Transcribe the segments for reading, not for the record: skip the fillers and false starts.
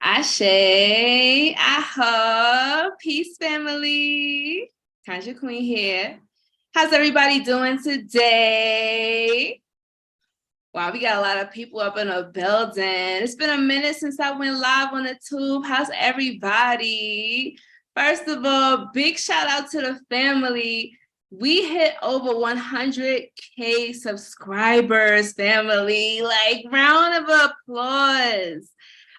Ashe, Aho, peace family. Tanja Queen here. How's everybody doing today? Wow, we got a lot of people up in the building. It's been a minute since I went live on the tube. How's everybody? First of all, big shout out to the family. We hit over 100K subscribers, family. Like, round of applause.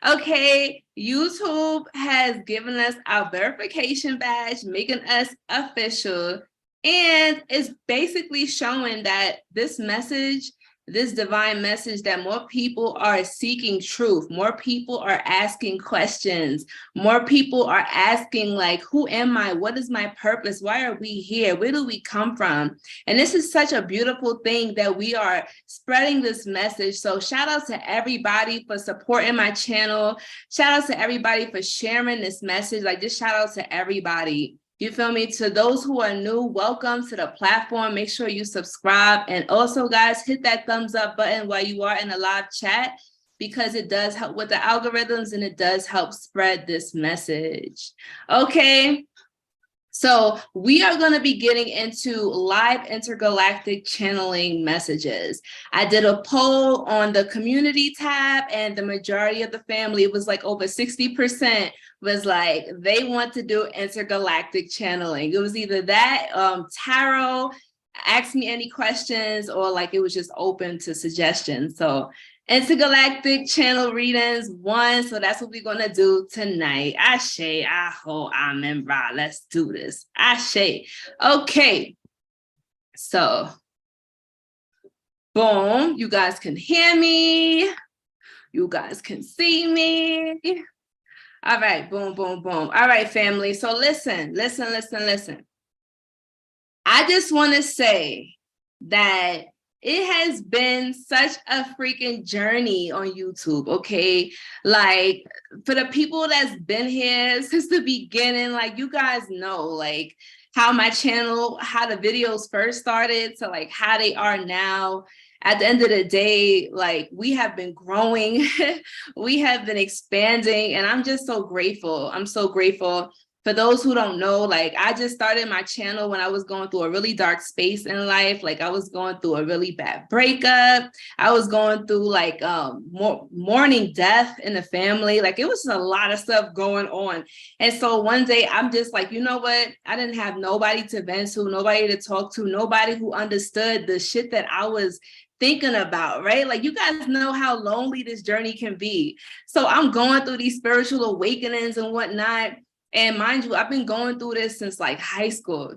Okay, YouTube has given us our verification badge, making us official, and it's basically showing that this message, this divine message, that more people are seeking truth, more people are asking questions, more people are asking, like, who am I? What is my purpose? Why are we here? Where do we come from? And this is such a beautiful thing that we are spreading this message. So shout out to everybody for supporting my channel. Shout out to everybody for sharing this message. Like, just shout out to everybody. You feel me? To those who are new, welcome to the platform. Make sure you subscribe. And also, guys, hit that thumbs up button while you are in the live chat, because it does help with the algorithms and it does help spread this message. Okay. So we are going to be getting into live intergalactic channeling messages. I did a poll on the community tab, and the majority of the family, it was like over 60%, was like they want to do intergalactic channeling. It was either that, tarot, ask me any questions, or like it was just open to suggestions. So intergalactic channel readings 1. So that's what we're going to do tonight. Ashe, Aho, Amen, Ra. Let's do this. Ashe. Okay. So, boom. You guys can hear me. You guys can see me. All right. Boom, boom, boom. All right, family. So listen. I just want to say that it has been such a freaking journey on YouTube, okay? Like, for the people that's been here since the beginning, like, you guys know, like, how my channel, how the videos first started to, like, how they are now. At the end of the day, like, we have been growing, we have been expanding, and I'm just so grateful. I'm so grateful. For those who don't know, like, I just started my channel when I was going through a really dark space in life. Like, I was going through a really bad breakup. I was going through like mourning death in the family. Like, it was a lot of stuff going on. And so one day I'm just like, you know what? I didn't have nobody to vent to, nobody to talk to, nobody who understood the shit that I was thinking about, right? Like, you guys know how lonely this journey can be. So I'm going through these spiritual awakenings and whatnot. And mind you, I've been going through this since like high school.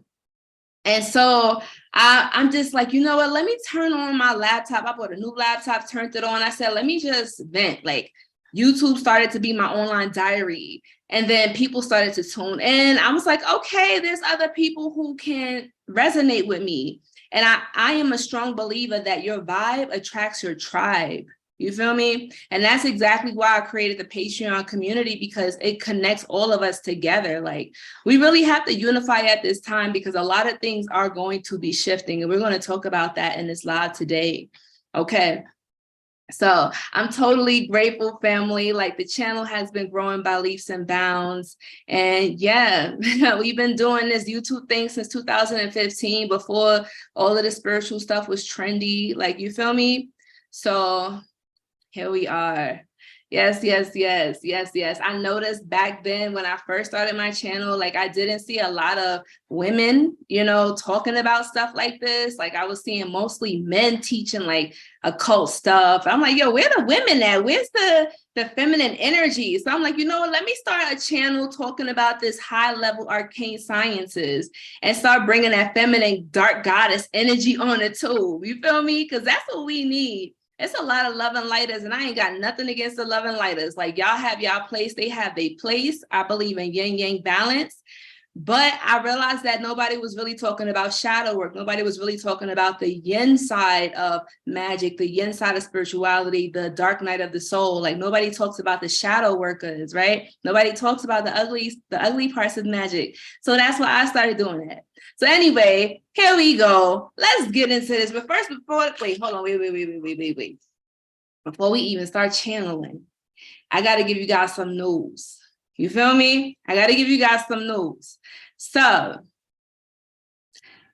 And so I'm just like, you know what, let me turn on my laptop. I bought a new laptop, turned it on. I said, let me just vent. Like, YouTube started to be my online diary. And then people started to tune in. I was like, okay, there's other people who can resonate with me. And I am a strong believer that your vibe attracts your tribe. You feel me? And that's exactly why I created the Patreon community, because it connects all of us together. Like, we really have to unify at this time, because a lot of things are going to be shifting. And we're going to talk about that in this live today. Okay. So I'm totally grateful, family. Like, the channel has been growing by leaps and bounds. And yeah, we've been doing this YouTube thing since 2015, before all of the spiritual stuff was trendy. Like, you feel me? So here we are. Yes. I noticed back then when I first started my channel, like, I didn't see a lot of women, you know, talking about stuff like this. Like, I was seeing mostly men teaching like occult stuff. I'm like, yo, where the women at? Where's the feminine energy? So I'm like, you know what, let me start a channel talking about this high level arcane sciences and start bringing that feminine dark goddess energy on it too. You feel me? Because that's what we need. It's a lot of love and lighters, and I ain't got nothing against the love and lighters. Like, y'all have y'all place, they have their place. I believe in yin yang balance. But I realized that nobody was really talking about shadow work. Nobody was really talking about the yin side of magic, the yin side of spirituality, the dark night of the soul. Like, nobody talks about the shadow workers, right? Nobody talks about the ugly parts of magic. So that's why I started doing it. So anyway, here we go. Let's get into this. But first, wait, hold on, wait. Before we even start channeling, I got to give you guys some news. You feel me? I got to give you guys some news. So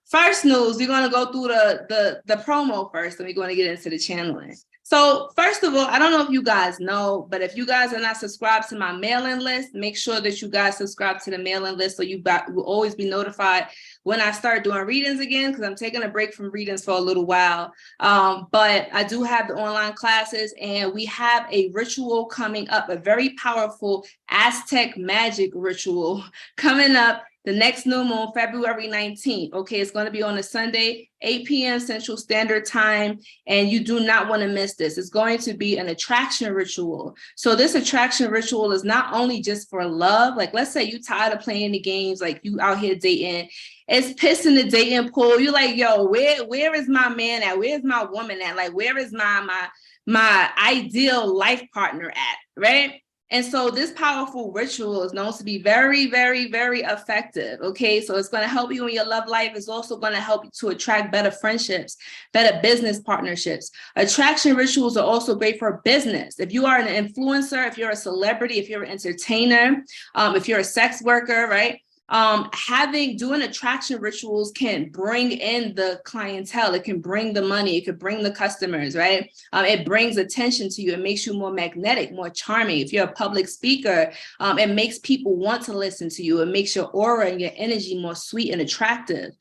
first news, we're going to go through the promo first, and we're going to get into the channeling. So first of all, I don't know if you guys know, but if you guys are not subscribed to my mailing list, make sure that you guys subscribe to the mailing list so you will always be notified when I start doing readings again, because I'm taking a break from readings for a little while. But I do have the online classes, and we have a ritual coming up, a very powerful Aztec magic ritual coming up the next new moon, February 19th. Okay, it's going to be on a Sunday, 8 p.m. Central Standard Time, and you do not want to miss this. It's going to be an attraction ritual. So this attraction ritual is not only just for love. Like, let's say you tired of playing the games, like you out here dating, it's pissing the dating pool. You're like, yo, where is my man at? Where's my woman at? Like, where is my ideal life partner at, right? And so this powerful ritual is known to be very, very, very effective. Okay, so it's going to help you in your love life. It's also going to help you to attract better friendships, better business partnerships. Attraction rituals are also great for business. If you are an influencer, if you're a celebrity, if you're an entertainer, if you're a sex worker, right? Doing attraction rituals can bring in the clientele. It can bring the money. It could bring the customers, right? It brings attention to you. It makes you more magnetic, more charming. If you're a public speaker, it makes people want to listen to you. It makes your aura and your energy more sweet and attractive.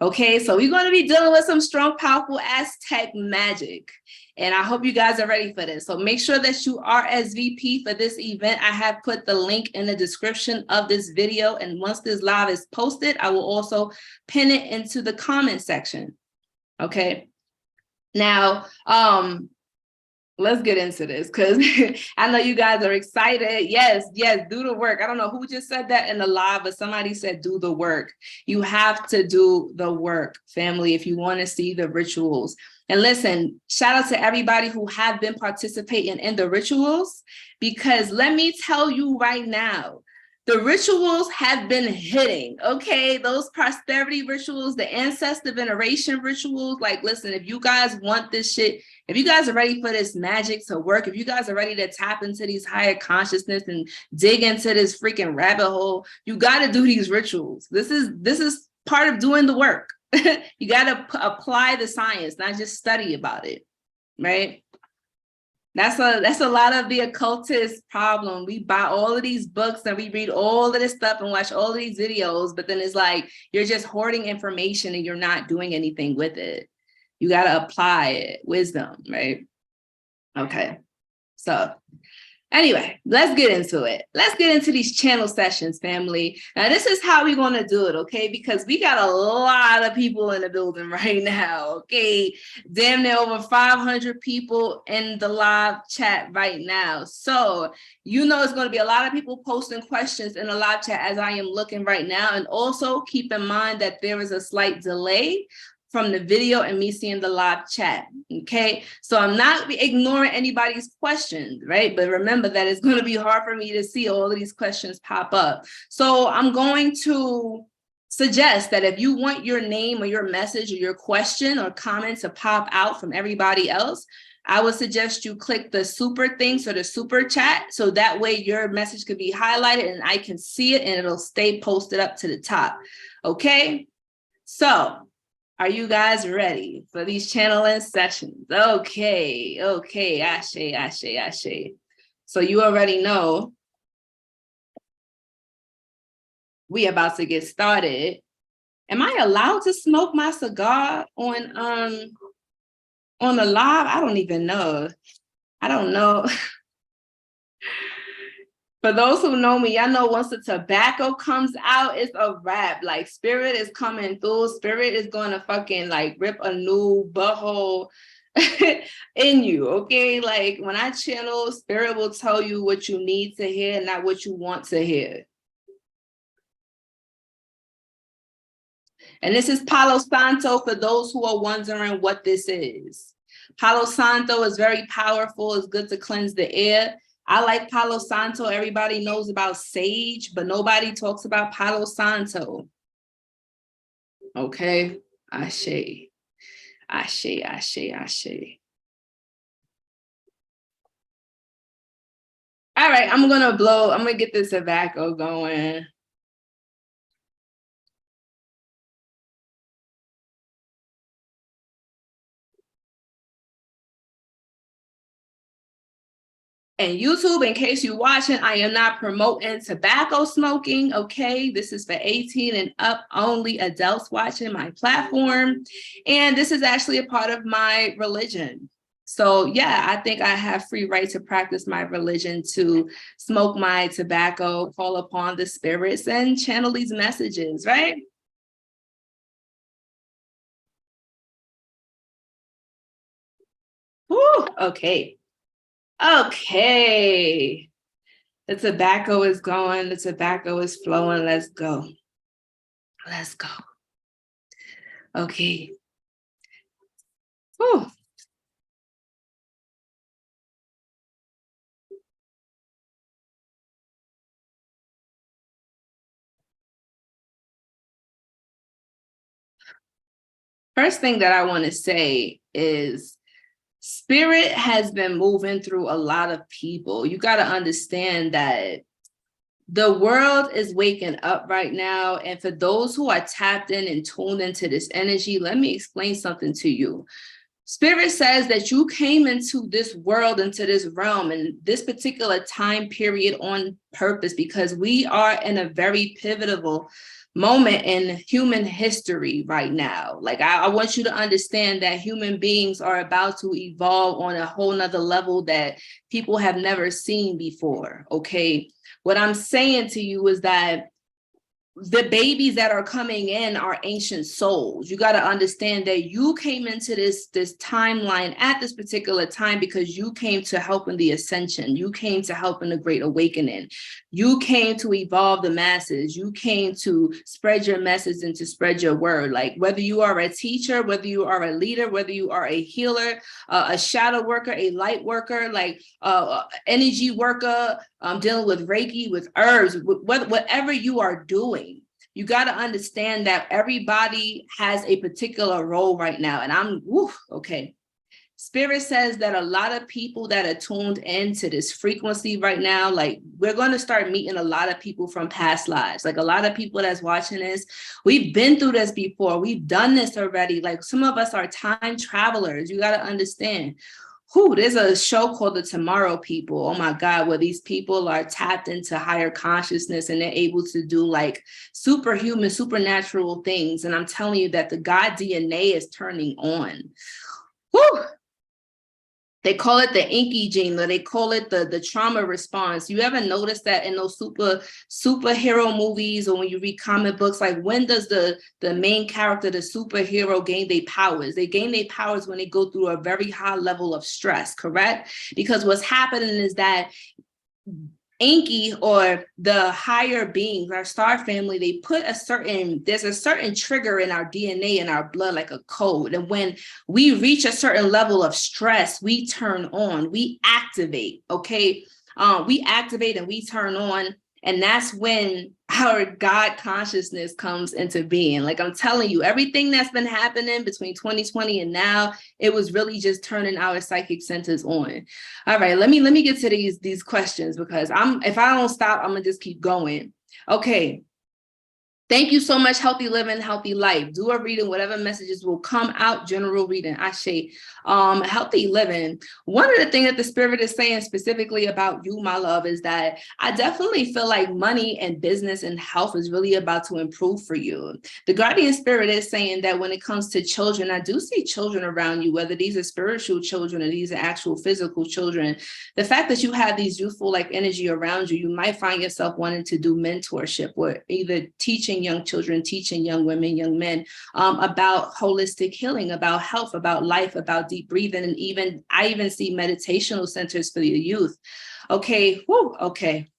Okay, so we're going to be dealing with some strong, powerful Aztec magic. And I hope you guys are ready for this. So make sure that you RSVP for this event. I have put the link in the description of this video. And once this live is posted, I will also pin it into the comment section. Okay. Now, let's get into this, because I know you guys are excited. Yes, do the work. I don't know who just said that in the live, but somebody said do the work. You have to do the work, family, if you want to see the rituals. And listen, shout out to everybody who have been participating in the rituals, because let me tell you right now, the rituals have been hitting, okay? Those prosperity rituals, the ancestor veneration rituals, like, listen, if you guys want this shit, if you guys are ready for this magic to work, if you guys are ready to tap into these higher consciousness and dig into this freaking rabbit hole, you got to do these rituals. This is part of doing the work. You got to apply the science, not just study about it, right? That's a lot of the occultist problem. We buy all of these books and we read all of this stuff and watch all of these videos, but then it's like you're just hoarding information and you're not doing anything with it. You got to apply it, wisdom, right? Okay, so anyway, let's get into it. Let's get into these channel sessions, family. Now, this is how we're going to do it, okay? Because we got a lot of people in the building right now, okay? Damn near over 500 people in the live chat right now. So, you know, it's going to be a lot of people posting questions in the live chat as I am looking right now. And also keep in mind that there is a slight delay from the video and me seeing the live chat, okay? So I'm not ignoring anybody's questions, right? But remember that it's going to be hard for me to see all of these questions pop up. So I'm going to suggest that if you want your name or your message or your question or comment to pop out from everybody else, I would suggest you click the super thing, so the super chat, so that way your message could be highlighted and I can see it and it'll stay posted up to the top, okay? So, are you guys ready for these channeling sessions? Okay, Ashe. So you already know we about to get started. Am I allowed to smoke my cigar on the live? I don't even know. I don't know. For those who know me, y'all know once the tobacco comes out, it's a wrap. Like, spirit is coming through. Spirit is going to fucking like rip a new butthole in you, okay? Like, when I channel, spirit will tell you what you need to hear, not what you want to hear. And this is Palo Santo for those who are wondering what this is. Palo Santo is very powerful. It's good to cleanse the air. I like Palo Santo. Everybody knows about sage, but nobody talks about Palo Santo. Okay, Ashe. All right, I'm gonna get this tobacco going. And YouTube, in case you're watching, I am not promoting tobacco smoking, okay? This is for 18 and up only adults watching my platform. And this is actually a part of my religion. So yeah, I think I have free right to practice my religion, to smoke my tobacco, call upon the spirits, and channel these messages, right? Whew, okay. Okay. The tobacco is going, the tobacco is flowing. Let's go. Let's go. Okay. Whew. First thing that I want to say is spirit has been moving through a lot of people. You got to understand that the world is waking up right now. And for those who are tapped in and tuned into this energy, let me explain something to you. Spirit says that you came into this world, into this realm, and this particular time period on purpose, because we are in a very pivotal moment in human history right now. Like, I want you to understand that human beings are about to evolve on a whole nother level that people have never seen before, okay? What I'm saying to you is that the babies that are coming in are ancient souls. You got to understand that you came into this timeline at this particular time because you came to help in the ascension. You came to help in the great awakening. You came to evolve the masses. You came to spread your message and to spread your word. Like, whether you are a teacher, whether you are a leader, whether you are a healer, a shadow worker, a light worker, like energy worker, dealing with Reiki, with herbs, whatever you are doing, you got to understand that everybody has a particular role right now. And okay. Spirit says that a lot of people that are tuned into this frequency right now, like, we're going to start meeting a lot of people from past lives. Like, a lot of people that's watching this, we've been through this before. We've done this already. Like, some of us are time travelers. You got to understand. There's a show called The Tomorrow People. Oh my God, where these people are tapped into higher consciousness and they're able to do like superhuman, supernatural things. And I'm telling you that the God DNA is turning on. Whew. They call it the inky gene, or they call it the trauma response. You ever notice that in those superhero movies, or when you read comic books, like, when does the main character, the superhero, gain their powers? They gain their powers when they go through a very high level of stress, correct? Because what's happening is that Inky, or the higher beings, our star family, they put there's a certain trigger in our DNA, in our blood, like a code. And when we reach a certain level of stress, we turn on, we activate, okay? We activate and we turn on. And that's when our God consciousness comes into being. Like, I'm telling you, everything that's been happening between 2020 and now, it was really just turning our psychic centers on. All right, let me get to these questions, because if I don't stop, I'm gonna just keep going. Okay. Thank you so much. Healthy living, healthy life. Do a reading, whatever messages will come out. General reading. Ashe. Healthy living. One of the things that the spirit is saying specifically about you, my love, is that I definitely feel like money and business and health is really about to improve for you. The guardian spirit is saying that when it comes to children, I do see children around you, whether these are spiritual children or these are actual physical children. The fact that you have these youthful like energy around you, you might find yourself wanting to do mentorship, or either teaching young children, teaching young women, young men about holistic healing, about health, about life, about deep breathing. And I even see meditational centers for the youth. Okay. Okay.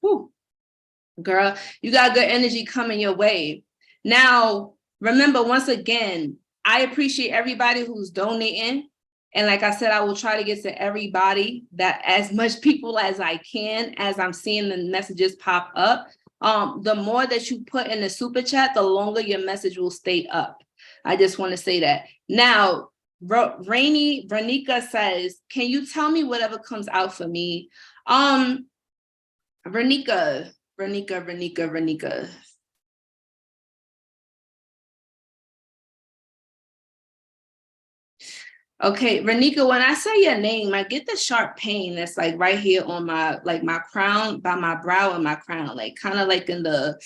Girl, you got good energy coming your way. Now, remember, once again, I appreciate everybody who's donating. And like I said, I will try to get to everybody, that as much people as I can, as I'm seeing the messages pop up. The more that you put in the super chat, the longer your message will stay up. I just want to say that. Now, Rainy Vernica says, can you tell me whatever comes out for me? Renika. Okay, Renika, when I say your name, I get the sharp pain that's like right here on my, like my crown, by my brow and my crown, like kind of like in the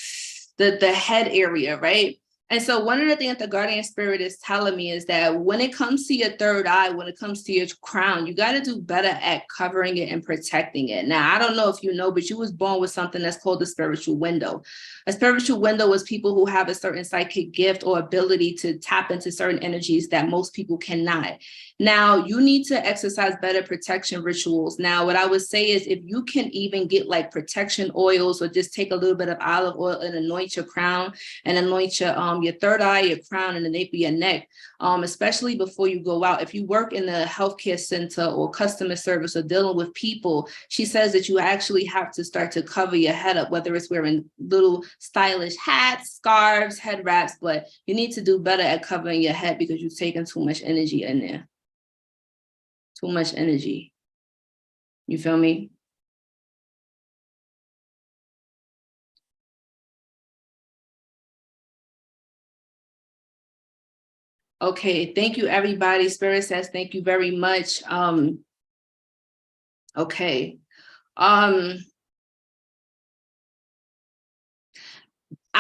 head area, right? And so one of the things that the guardian spirit is telling me is that when it comes to your third eye, when it comes to your crown, you got to do better at covering it and protecting it. Now, I don't know if you know, but you was born with something that's called the spiritual window. A spiritual window is people who have a certain psychic gift or ability to tap into certain energies that most people cannot. Now, you need to exercise better protection rituals. Now, what I would say is if you can even get like protection oils or just take a little bit of olive oil and anoint your crown and anoint your third eye, your crown, and the nape of your neck, especially before you go out. If you work in a healthcare center or customer service or dealing with people, she says that you actually have to start to cover your head up, whether it's wearing little stylish hats, scarves, head wraps, but you need to do better at covering your head because you're taking too much energy in there. Too much energy. You feel me? Okay, thank you, everybody. Spirit says thank you very much. Okay. I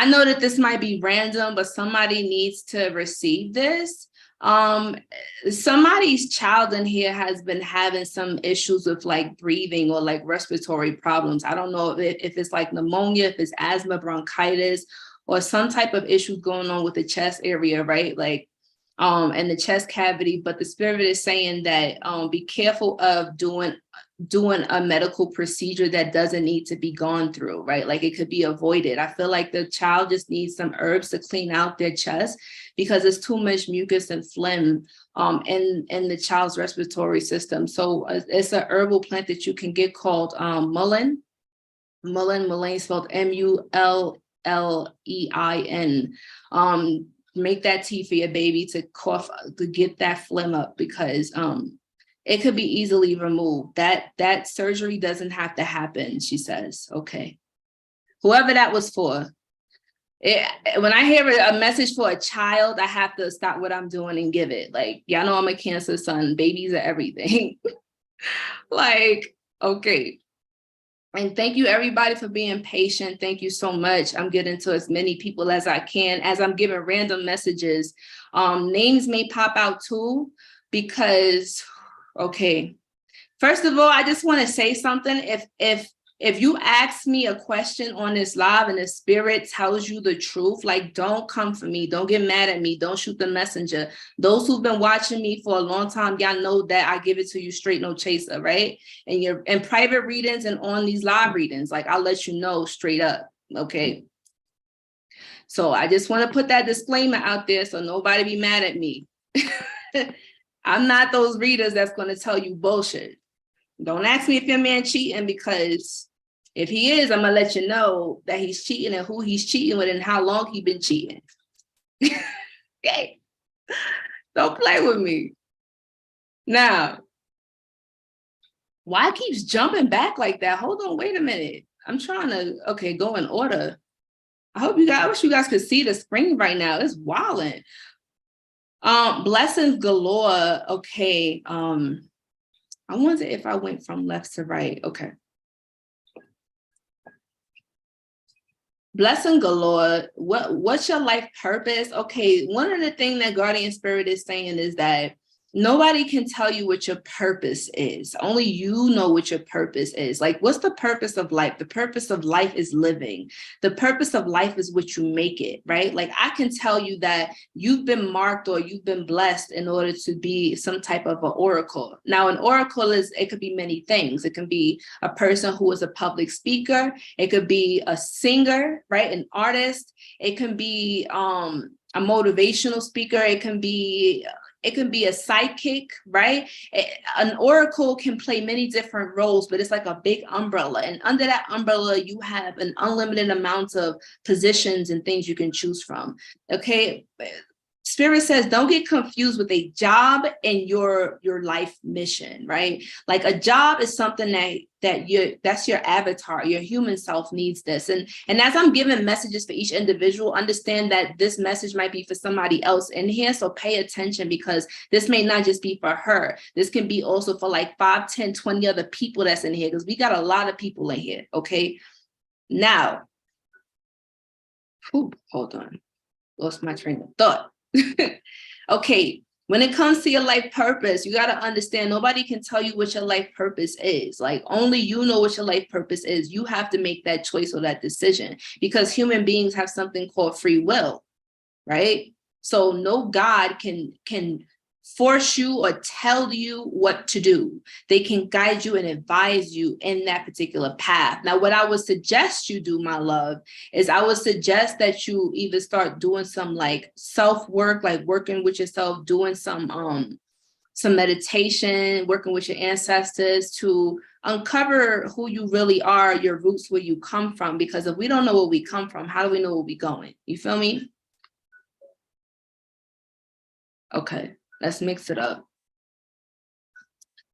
know that this might be random, but somebody needs to receive this. Somebody's child in here has been having some issues with like breathing or like respiratory problems. I don't know if it's like pneumonia, if it's asthma, bronchitis, or some type of issue going on with the chest area, right? Like, and the chest cavity. But the spirit is saying that be careful of doing a medical procedure that doesn't need to be gone through, right? Like it could be avoided. I feel like the child just needs some herbs to clean out their chest because it's too much mucus and phlegm in the child's respiratory system. So it's a herbal plant that you can get called mullein. Mullein spelled M-U-L-L-E-I-N. Make that tea for your baby to cough, to get that phlegm up because it could be easily removed. That surgery doesn't have to happen, she says. Okay. Whoever that was for. When I hear a message for a child, I have to stop what I'm doing and give it. Like, y'all know I'm a Cancer son. Babies are everything. Like, okay. And thank you, everybody, for being patient. Thank you so much. I'm getting to as many people as I can. As I'm giving random messages, names may pop out too, because, okay. First of all, I just want to say something. If you ask me a question on this live and the spirit tells you the truth, like, don't come for me. Don't get mad at me. Don't shoot the messenger. Those who've been watching me for a long time, y'all know that I give it to you straight, no chaser, right? And you're in private readings and on these live readings, like I'll let you know straight up, okay? So I just want to put that disclaimer out there so nobody be mad at me. I'm not those readers that's going to tell you bullshit. Don't ask me if your man cheating, because if he is, I'm gonna let you know that he's cheating and who he's cheating with and how long he's been cheating. Okay, don't play with me. Now, why it keeps jumping back like that? Hold on, wait a minute. I'm trying to, okay, go in order. I wish you guys could see the screen right now. It's wilding. Blessings galore. Okay. I wonder if I went from left to right. Okay. Blessing galore. What's your life purpose? Okay, one of the things that Guardian Spirit is saying is that nobody can tell you what your purpose is. Only you know what your purpose is. Like, what's the purpose of life? The purpose of life is living. The purpose of life is what you make it, right? Like, I can tell you that you've been marked or you've been blessed in order to be some type of an oracle. Now, an oracle it could be many things. It can be a person who is a public speaker. It could be a singer, right? An artist. It can be a motivational speaker. It can be a psychic, right? An oracle can play many different roles, but it's like a big umbrella. And under that umbrella, you have an unlimited amount of positions and things you can choose from. Okay. Spirit says, don't get confused with a job and your life mission, right? Like a job is something that's your avatar, your human self needs this. And as I'm giving messages for each individual, understand that this message might be for somebody else in here. So pay attention, because this may not just be for her. This can be also for like 5, 10, 20 other people that's in here, because we got a lot of people in here, okay? Now, hold on, lost my train of thought. Okay, when it comes to your life purpose, you got to understand nobody can tell you what your life purpose is. Like, only you know what your life purpose is. You have to make that choice or that decision, because human beings have something called free will, right? So no God can force you or tell you what to do. They can guide you and advise you in that particular path. Now, what I would suggest you do, my love, is I would suggest that you either start doing some like self-work, like working with yourself, doing some meditation, working with your ancestors to uncover who you really are, your roots, where you come from. Because if we don't know where we come from, how do we know where we're going? You feel me? Okay. Let's mix it up.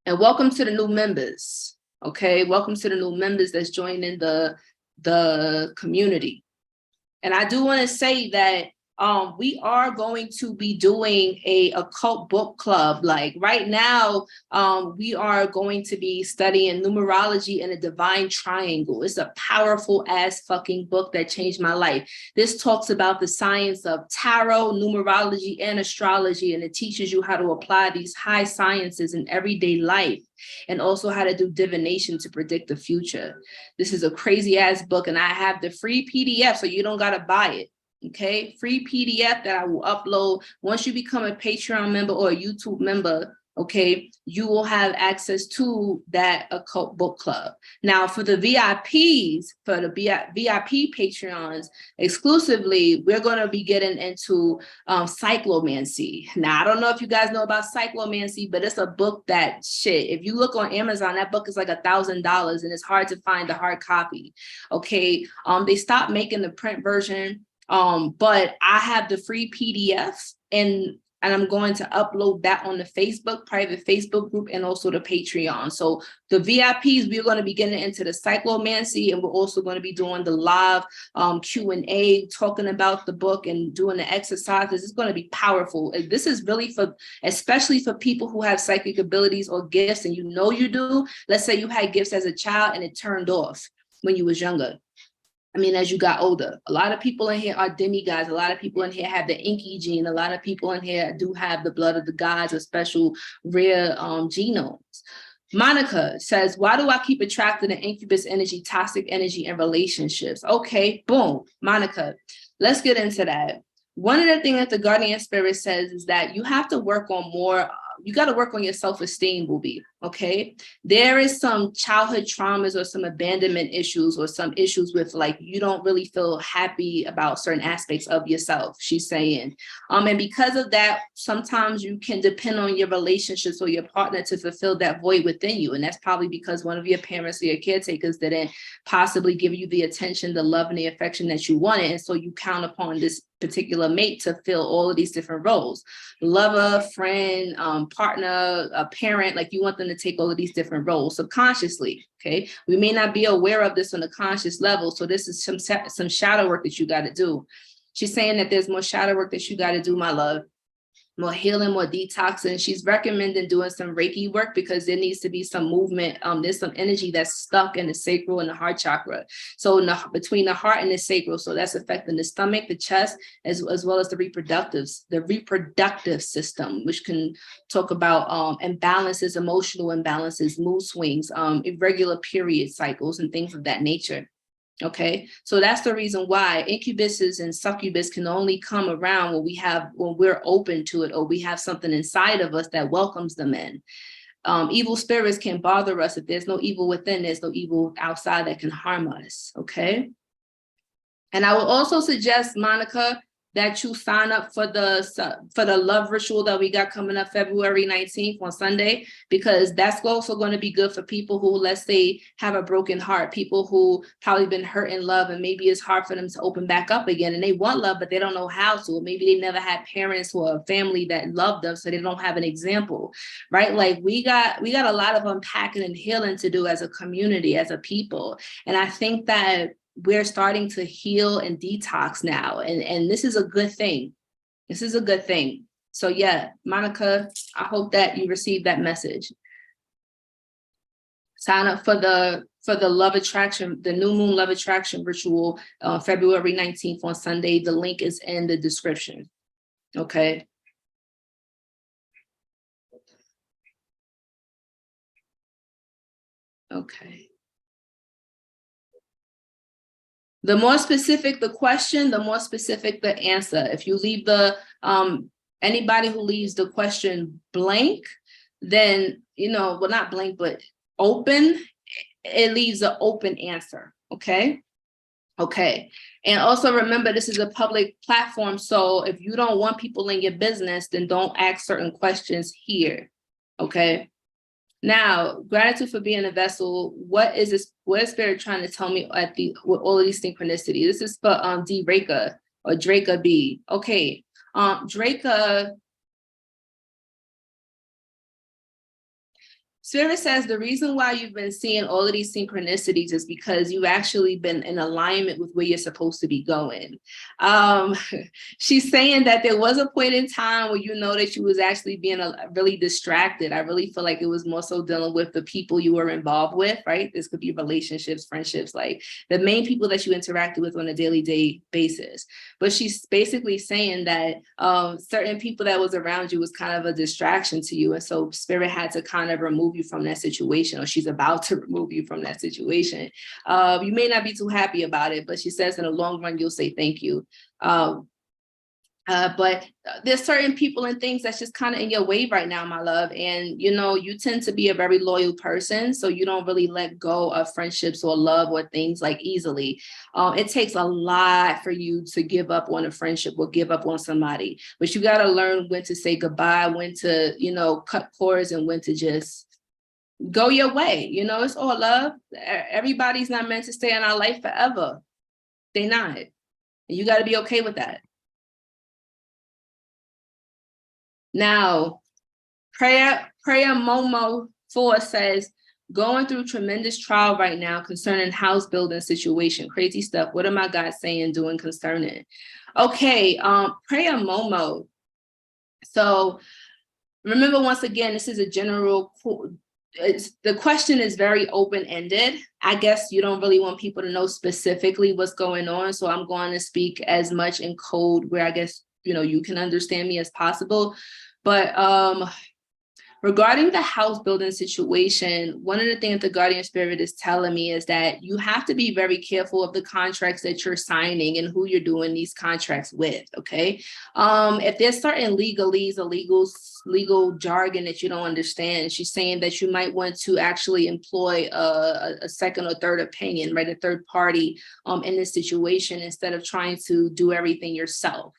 And welcome to the new members, okay? Welcome to the new members that's joining the community. And I do want to say that we are going to be doing a occult book club. Like right now, we are going to be studying numerology and a divine triangle. It's a powerful ass fucking book that changed my life. This talks about the science of tarot, numerology, and astrology, and it teaches you how to apply these high sciences in everyday life, and also how to do divination to predict the future. This is a crazy ass book, and I have the free PDF, so you don't gotta buy it. Okay, free PDF that I will upload. Once you become a Patreon member or a YouTube member, okay, you will have access to that occult book club. Now, for the VIPs, for the VIP Patreons exclusively, we're going to be getting into cyclomancy. Now, I don't know if you guys know about cyclomancy, but it's a book that shit. If you look on Amazon, that book is like $1,000, and it's hard to find the hard copy. Okay, they stopped making the print version. But I have the free PDF, and I'm going to upload that on the Facebook, private Facebook group, and also the Patreon. So the VIPs, we're going to be getting into the cyclomancy, and we're also going to be doing the live Q&A, talking about the book and doing the exercises. It's going to be powerful. This is really especially for people who have psychic abilities or gifts, and you know you do. Let's say you had gifts as a child and it turned off when you was younger. I mean, as you got older, a lot of people in here are demigods. A lot of people in here have the Inky gene. A lot of people in here do have the blood of the gods or special rare genomes. Monica says, why do I keep attracting the incubus energy, toxic energy in relationships? Okay, boom, Monica, let's get into that. One of the things that the guardian spirit says is that you have to work on more. You got to work on your self-esteem, Booby, okay? There is some childhood traumas or some abandonment issues or some issues with like, you don't really feel happy about certain aspects of yourself, she's saying. And because of that, sometimes you can depend on your relationships or your partner to fulfill that void within you. And that's probably because one of your parents or your caretakers didn't possibly give you the attention, the love, and the affection that you wanted. And so you count upon this particular mate to fill all of these different roles: lover, friend, partner, a parent. Like, you want them to take all of these different roles subconsciously. Okay, we may not be aware of this on a conscious level, so this is some shadow work that you got to do. She's saying that there's more shadow work that you got to do, my love. More healing, more detoxing. She's recommending doing some Reiki work because there needs to be some movement. There's some energy that's stuck in the sacral and the heart chakra. So between the heart and the sacral, so that's affecting the stomach, the chest, as well as the reproductive system, which can talk about imbalances, emotional imbalances, mood swings, irregular period cycles, and things of that nature. Okay, so that's the reason why incubuses and succubus can only come around when we're open to it, or we have something inside of us that welcomes them in. Evil spirits can bother us. If there's no evil within, there's no evil outside that can harm us. Okay, and I will also suggest, Monica, that you sign up for the love ritual that we got coming up February 19th on Sunday, because that's also going to be good for people who, let's say, have a broken heart, people who probably been hurt in love, and maybe it's hard for them to open back up again, and they want love, but they don't know how to. Maybe they never had parents or a family that loved them, so they don't have an example, right? Like we got a lot of unpacking and healing to do as a community, as a people. And I think that we're starting to heal and detox now. And this is a good thing. This is a good thing. So yeah, Monica, I hope that you received that message. Sign up for the love attraction, the new moon love attraction ritual, February 19th on Sunday. The link is in the description. Okay. Okay. The more specific the question, the more specific the answer. If you leave anybody who leaves the question blank, then, well, not blank, but open, it leaves an open answer, okay? Okay, and also remember, this is a public platform, so if you don't want people in your business, then don't ask certain questions here, okay? Now, gratitude for being a vessel. What is this? What is Spirit trying to tell me with all of these synchronicities? This is for D. Raka or Draka B. Okay, Draka. Spirit says the reason why you've been seeing all of these synchronicities is because you've actually been in alignment with where you're supposed to be going. She's saying that there was a point in time where you know that you was actually being really distracted. I really feel like it was more so dealing with the people you were involved with, right? This could be relationships, friendships, like the main people that you interacted with on a daily basis. But she's basically saying that certain people that was around you was kind of a distraction to you. And so Spirit had to kind of remove you from that situation, or she's about to remove you from that situation. You may not be too happy about it, but she says in the long run, you'll say thank you. But there's certain people and things that's just kind of in your way right now, my love. And, you tend to be a very loyal person, so you don't really let go of friendships or love or things like easily. It takes a lot for you to give up on a friendship or give up on somebody, but you got to learn when to say goodbye, when to, cut cords, and when to just go your way. It's all love. Everybody's not meant to stay in our life forever. They're not. And you got to be okay with that. Now, Prayer Momo 4 says, going through tremendous trial right now concerning house building situation. Crazy stuff. What am I God saying, doing concerning? Okay, Prayer Momo. So remember, once again, this is a general, the question is very open-ended. I guess you don't really want people to know specifically what's going on. So I'm going to speak as much in code where I guess, you can understand me as possible. But regarding the house building situation, one of the things the guardian spirit is telling me is that you have to be very careful of the contracts that you're signing and who you're doing these contracts with, okay? If there's certain legalese or legal jargon that you don't understand, she's saying that you might want to actually employ a second or third opinion, right? A third party in this situation, instead of trying to do everything yourself.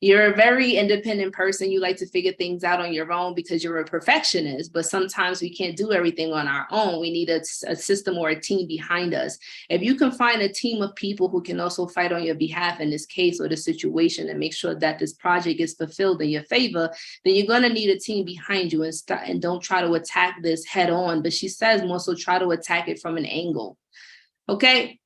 You're a very independent person. You like to figure things out on your own because you're a perfectionist, but sometimes we can't do everything on our own. We need a system or a team behind us. If you can find a team of people who can also fight on your behalf in this case or the situation and make sure that this project is fulfilled in your favor, then you're going to need a team behind you, and don't try to attack this head on. But she says more so try to attack it from an angle. Okay.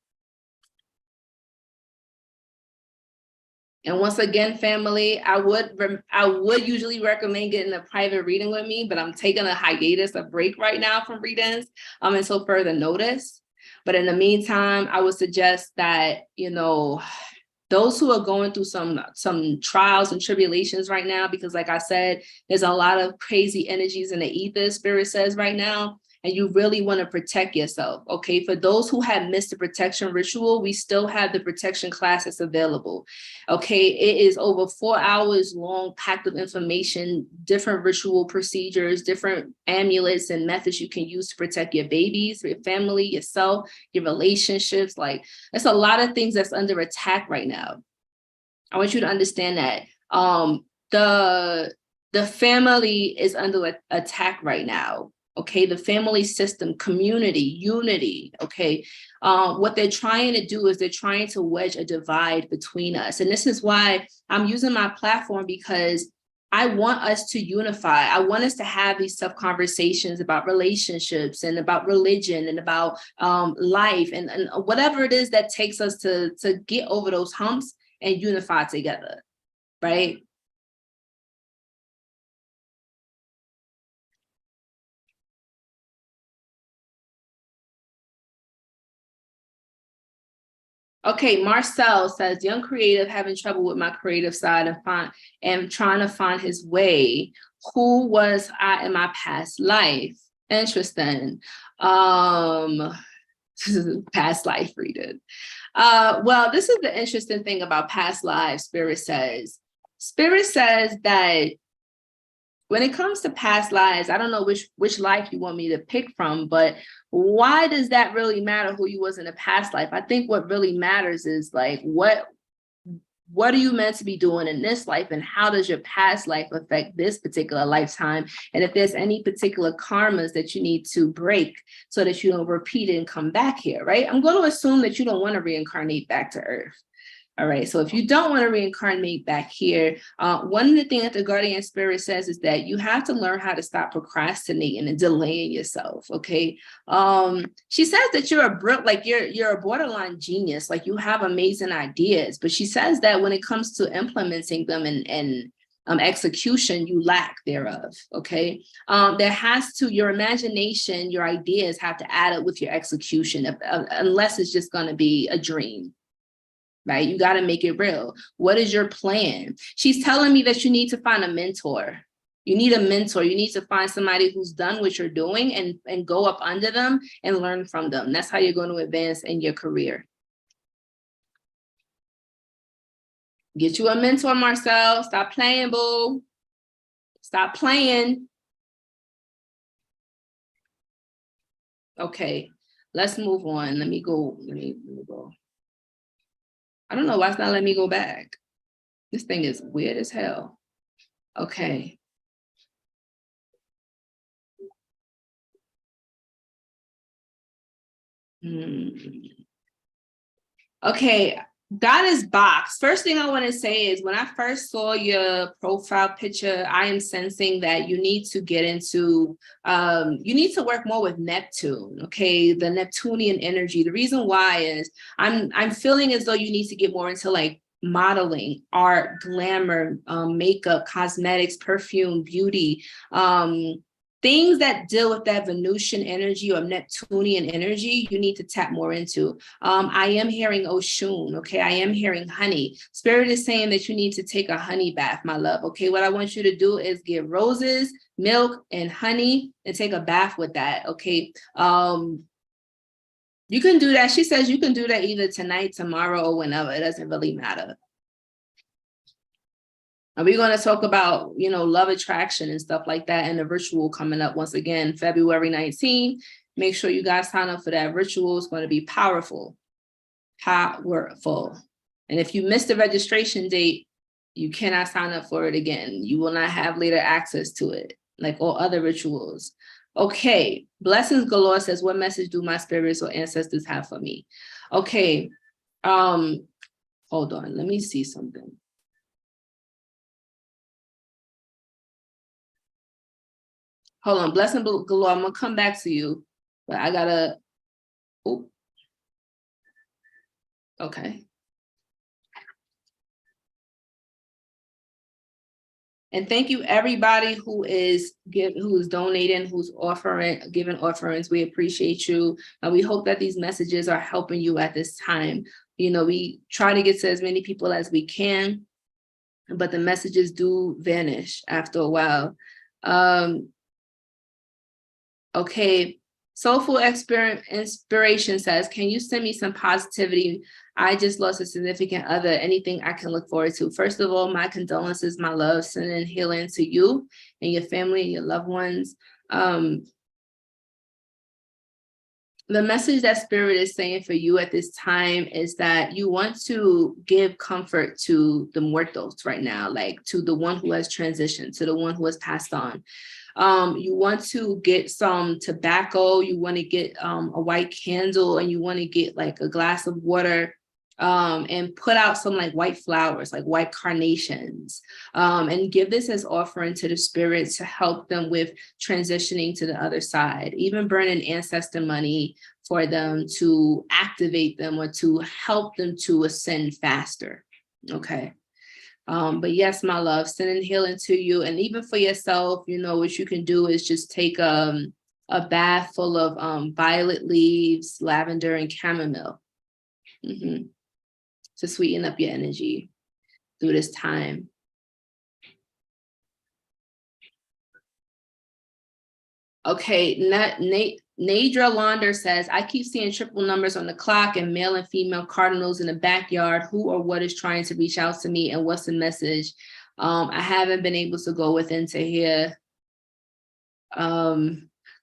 And once again, family, I would usually recommend getting a private reading with me, but I'm taking a break right now from readings until further notice. But in the meantime, I would suggest that, those who are going through some trials and tribulations right now, because like I said, there's a lot of crazy energies in the ether, Spirit says right now, and you really want to protect yourself, okay? For those who have missed the protection ritual, we still have the protection classes available, okay? It is over 4 hours long, packed with information, different ritual procedures, different amulets and methods you can use to protect your babies, your family, yourself, your relationships. Like, there's a lot of things that's under attack right now. I want you to understand that the family is under attack right now. Okay, the family system, community, unity. Okay, what they're trying to do is they're trying to wedge a divide between us. And this is why I'm using my platform, because I want us to unify. I want us to have these tough conversations about relationships and about religion and about life and whatever it is that takes us to get over those humps and unify together, right? Okay, Marcel says, young creative having trouble with my creative side and trying to find his way. Who was I in my past life? Interesting. Past life reading. Well, this is the interesting thing about past lives, Spirit says. Spirit says that when it comes to past lives, I don't know which life you want me to pick from, but why does that really matter who you was in a past life? I think what really matters is like, what are you meant to be doing in this life, and how does your past life affect this particular lifetime? And if there's any particular karmas that you need to break so that you don't repeat it and come back here, right? I'm going to assume that you don't want to reincarnate back to Earth. All right, so if you don't want to reincarnate back here, one of the things that the guardian spirit says is that you have to learn how to stop procrastinating and delaying yourself. Okay, she says that you're a borderline genius, like you have amazing ideas, but she says that when it comes to implementing them and execution, you lack thereof. Okay, your imagination, your ideas have to add up with your execution, unless it's just going to be a dream. Right? You got to make it real. What is your plan? She's telling me that you need to find a mentor. You need a mentor. You need to find somebody who's done what you're doing and go up under them and learn from them. That's how you're going to advance in your career. Get you a mentor, Marcel. Stop playing, boo. Stop playing. Okay, let's move on. Let me go. Let me go. I don't know why it's not letting me go back. This thing is weird as hell. Okay. Okay, Goddess Box. First thing I want to say is when I first saw your profile picture, I am sensing that you need to get into, you need to work more with Neptune, okay? The Neptunian energy. The reason why is I'm feeling as though you need to get more into like modeling, art, glamour, makeup, cosmetics, perfume, beauty, things that deal with that Venusian energy or Neptunian energy, you need to tap more into. I am hearing Oshun, okay? I am hearing honey. Spirit is saying that you need to take a honey bath, my love, okay? What I want you to do is get roses, milk, and honey and take a bath with that, okay? You can do that. She says you can do that either tonight, tomorrow, or whenever. It doesn't really matter. And we're going to talk about, you know, love attraction and stuff like that in the ritual coming up once again, February 19th. Make sure you guys sign up for that ritual. It's going to be powerful. Powerful. And if you missed the registration date, you cannot sign up for it again. You will not have later access to it, like all other rituals. Okay. Blessings Galore says, what message do my spirits or ancestors have for me? Okay. Hold on. Let me see something. Hold on, Blessing Galore, I'm gonna come back to you, but I gotta, oh, okay. And thank you everybody who is donating, who's giving offerings. We appreciate you. We hope that these messages are helping you at this time. You know, we try to get to as many people as we can, but the messages do vanish after a while. Okay, Soulful Inspiration says, can you send me some positivity? I just lost a significant other. Anything I can look forward to? First of all, my condolences, my love, sending healing to you and your family and your loved ones. The message that Spirit is saying for you at this time is that you want to give comfort to the muertos right now, like to the one who has transitioned, to the one who has passed on. You want to get some tobacco, you want to get a white candle, and you want to get like a glass of water, and put out some like white flowers, like white carnations, and give this as offering to the spirits to help them with transitioning to the other side, even burning ancestor money for them to activate them or to help them to ascend faster. Okay. But yes, my love, sending healing to you. And even for yourself, you know, what you can do is just take a bath full of violet leaves, lavender, and chamomile. To sweeten up your energy through this time. Okay, Nadra Launder says, I keep seeing triple numbers on the clock and male and female cardinals in the backyard. Who or what is trying to reach out to me, and what's the message? I haven't been able to go within to hear.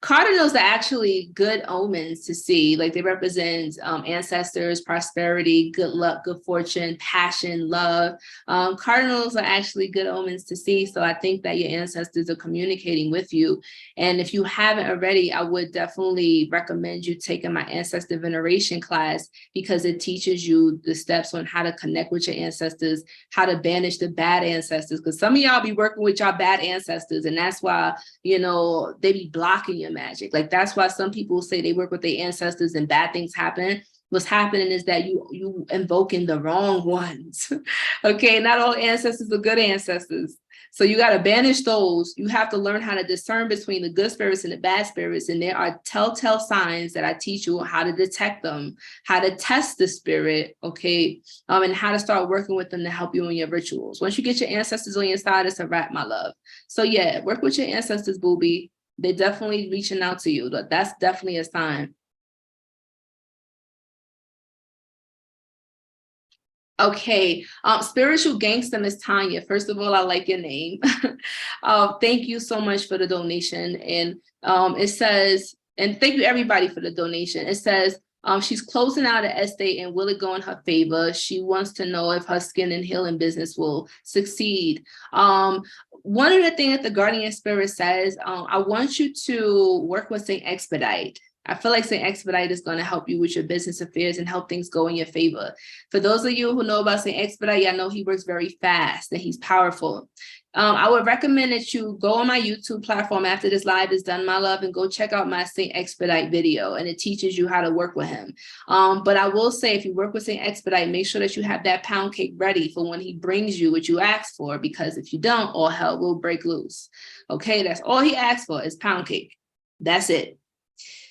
Cardinals are actually good omens to see. Like, they represent ancestors, prosperity, good luck, good fortune, passion, love. Cardinals are actually good omens to see. So I think that your ancestors are communicating with you. And if you haven't already, I would definitely recommend you taking my ancestor veneration class, because it teaches you the steps on how to connect with your ancestors, how to banish the bad ancestors. Because some of y'all be working with your bad ancestors, and that's why, you know, they be blocking your magic. Like, that's why some people say they work with their ancestors and bad things happen. What's happening is that you invoking the wrong ones. Okay, not all ancestors are good ancestors. So you got to banish those. You have to learn how to discern between the good spirits and the bad spirits. And there are telltale signs that I teach you how to detect them, how to test the spirit, okay, and how to start working with them to help you in your rituals. Once you get your ancestors on your side, it's a wrap, my love. So yeah, work with your ancestors, booby. They're definitely reaching out to you. That's definitely a sign. Okay, Spiritual Gangster, Miss Tanya. First of all, I like your name. Thank you so much for the donation. And it says, and thank you everybody for the donation. It says, she's closing out an estate and will it go in her favor? She wants to know if her skin and healing business will succeed. One of the things that the Guardian Spirit says, I want you to work with Saint Expedite. I feel like Saint Expedite is going to help you with your business affairs and help things go in your favor. For those of you who know about Saint Expedite, I know he works very fast and he's powerful. I would recommend that you go on my YouTube platform after this live is done, my love, and go check out my Saint Expedite video, and it teaches you how to work with him. But I will say, if you work with Saint Expedite, make sure that you have that pound cake ready for when he brings you what you asked for, because if you don't, all hell will break loose. Okay, that's all he asked for is pound cake. That's it.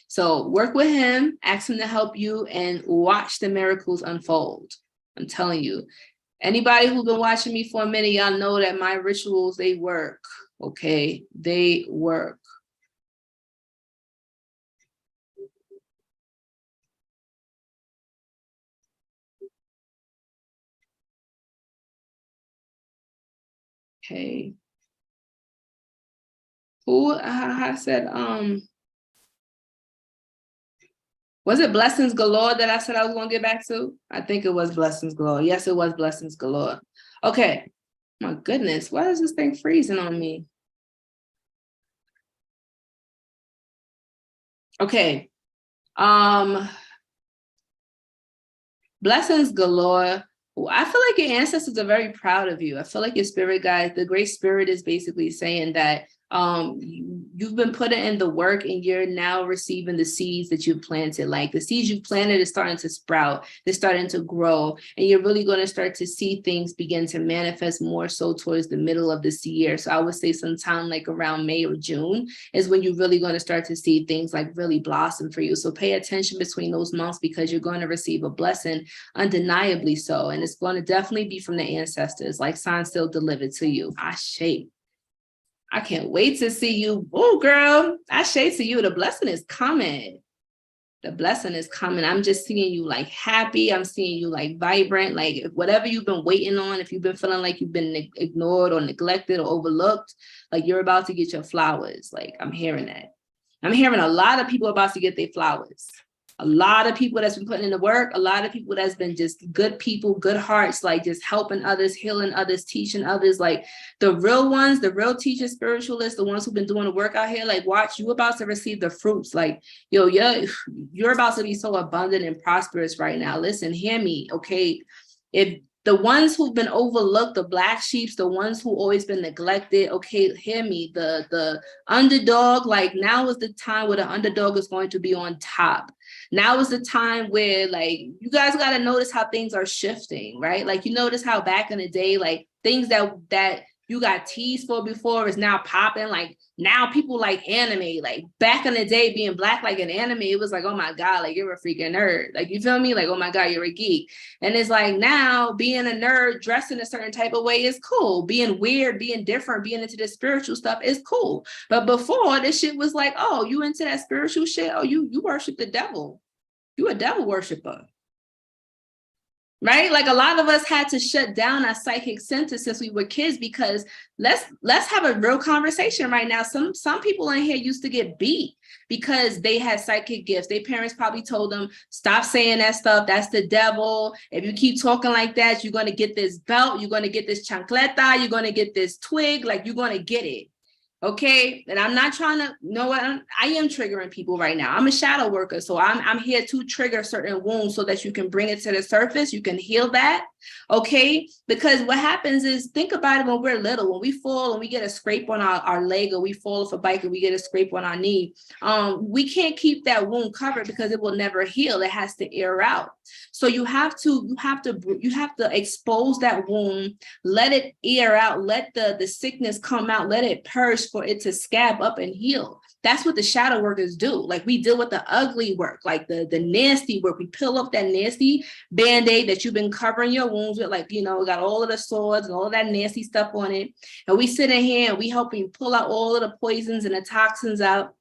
So work with him, ask him to help you, and watch the miracles unfold. I'm telling you. Anybody who's been watching me for a minute, y'all know that my rituals, they work, okay? They work. Okay. Who I said, was it Blessings Galore that I said I was going to get back to? I think it was Blessings Galore. Yes, it was Blessings Galore. Okay. My goodness, why is this thing freezing on me? Okay. Blessings Galore. I feel like your ancestors are very proud of you. I feel like your spirit guide, the great spirit, is basically saying that you've been putting in the work and you're now receiving the seeds that you've planted. Like, the seeds you planted is starting to sprout, they're starting to grow, and you're really going to start to see things begin to manifest more so towards the middle of this year. So I would say sometime like around May or June is when you're really going to start to see things like really blossom for you. So pay attention between those months, because you're going to receive a blessing, undeniably so. And it's going to definitely be from the ancestors, like signs still delivered to you. I can't wait to see you. Oh, girl, I say to you, the blessing is coming. The blessing is coming. I'm just seeing you like happy. I'm seeing you like vibrant, like whatever you've been waiting on, if you've been feeling like you've been ignored or neglected or overlooked, like you're about to get your flowers. Like, I'm hearing that. I'm hearing a lot of people about to get their flowers. A lot of people that's been putting in the work, a lot of people that's been just good people, good hearts, like just helping others, healing others, teaching others, like the real ones, the real teachers, spiritualists, the ones who've been doing the work out here, like watch, you about to receive the fruits. Like, yo, you're about to be so abundant and prosperous right now. Listen, hear me, okay? If the ones who've been overlooked, the black sheeps, the ones who always been neglected, okay, hear me, the underdog, like now is the time where the underdog is going to be on top. Now is the time where, like, you guys got to notice how things are shifting, right? Like, you notice how back in the day, like things that you got teased for before is now popping. Like now people like anime. Like back in the day, being black like an anime, it was like, oh my God, like you're a freaking nerd. Like, you feel me? Like, oh my God, you're a geek. And it's like now being a nerd dressed in a certain type of way is cool. Being weird, being different, being into the spiritual stuff is cool. But before, this shit was like, oh, you into that spiritual shit? Oh, you worship the devil. You a devil worshiper. Right? Like a lot of us had to shut down our psychic centers since we were kids, because let's have a real conversation right now. Some people in here used to get beat because they had psychic gifts. Their parents probably told them, stop saying that stuff. That's the devil. If you keep talking like that, you're going to get this belt. You're going to get this chancleta. You're going to get this twig. Like, you're going to get it. Okay, and I'm not trying to know what I am triggering people right now. I'm a shadow worker, so I'm here to trigger certain wounds so that you can bring it to the surface. You can heal that, okay? Because what happens is, think about it when we're little, when we fall and we get a scrape on our leg, or we fall off a bike and we get a scrape on our knee. We can't keep that wound covered because it will never heal. It has to air out. So you have to expose that wound, let it air out, let the sickness come out, let it purge for it to scab up and heal. That's what the shadow workers do. Like, we deal with the ugly work, like the nasty work. We peel off that nasty Band-Aid that you've been covering your wounds with, like, got all of the swords and all of that nasty stuff on it. And we sit in here and we helping you pull out all of the poisons and the toxins out.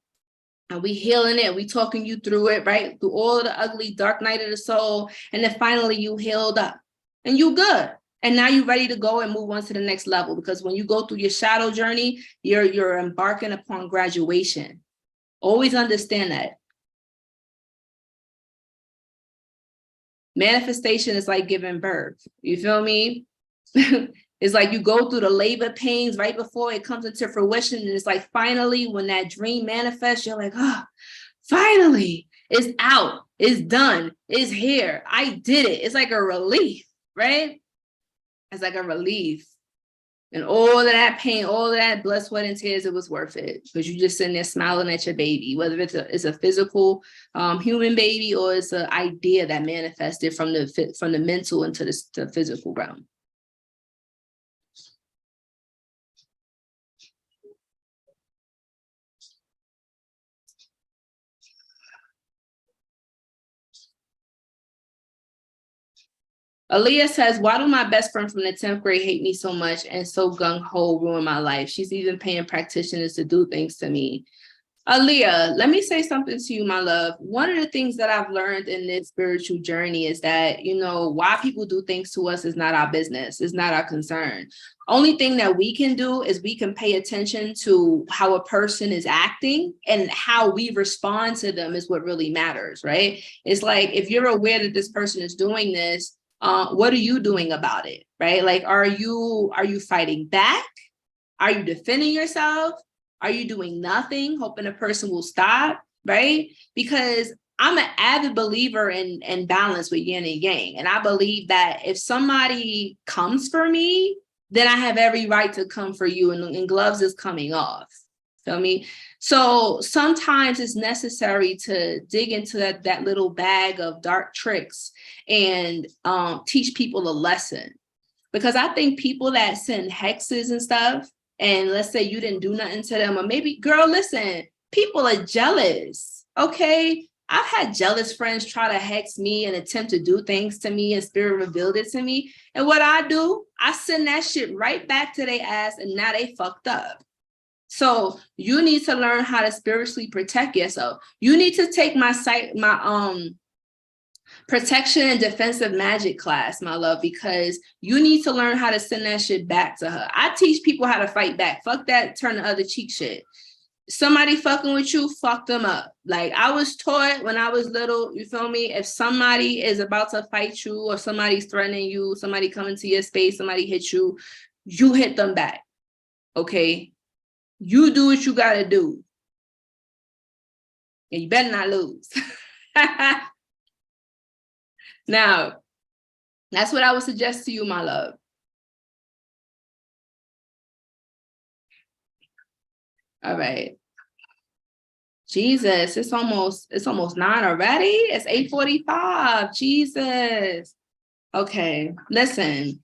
And we healing it, we talking you through it, right? Through all of the ugly dark night of the soul. And then finally you healed up and you good. And now you're ready to go and move on to the next level. Because when you go through your shadow journey, you're embarking upon graduation. Always understand that. Manifestation is like giving birth. You feel me? It's like you go through the labor pains right before it comes into fruition. And it's like, finally, when that dream manifests, you're like, oh, finally, it's out, it's done, it's here. I did it. It's like a relief, right? It's like a relief. And all of that pain, all of that blood, sweat, and tears, it was worth it, because you just sitting there smiling at your baby, whether it's a physical human baby, or it's an idea that manifested from the mental into the physical realm. Aaliyah says, why do my best friend from the 10th grade hate me so much and so gung-ho ruin my life? She's even paying practitioners to do things to me. Aaliyah, let me say something to you, my love. One of the things that I've learned in this spiritual journey is that, why people do things to us is not our business. It's not our concern. Only thing that we can do is we can pay attention to how a person is acting, and how we respond to them is what really matters, right? It's like, if you're aware that this person is doing this, what are you doing about it, right? Like, are you fighting back? Are you defending yourself? Are you doing nothing, hoping a person will stop, right? Because I'm an avid believer in balance with yin and yang. And I believe that if somebody comes for me, then I have every right to come for you, and gloves is coming off. Feel me? So sometimes it's necessary to dig into that little bag of dark tricks and teach people a lesson. Because I think people that send hexes and stuff, and let's say you didn't do nothing to them, or maybe, girl, listen, people are jealous, okay? I've had jealous friends try to hex me and attempt to do things to me, and spirit revealed it to me. And what I do, I send that shit right back to their ass, and now they fucked up. So you need to learn how to spiritually protect yourself. You need to take my protection and defensive magic class, my love, because you need to learn how to send that shit back to her. I teach people how to fight back. Fuck that turn the other cheek shit. somebody fucking with you, fuck them up. Like I was taught when I was little, you feel me? If somebody is about to fight you or somebody's threatening you, somebody coming to your space, somebody hit you, you hit them back. Okay? You do what you gotta do. And you better not lose. Now, that's what I would suggest to you, my love. All right. Jesus, it's almost 9 already. It's 8:45. Jesus. Okay, listen.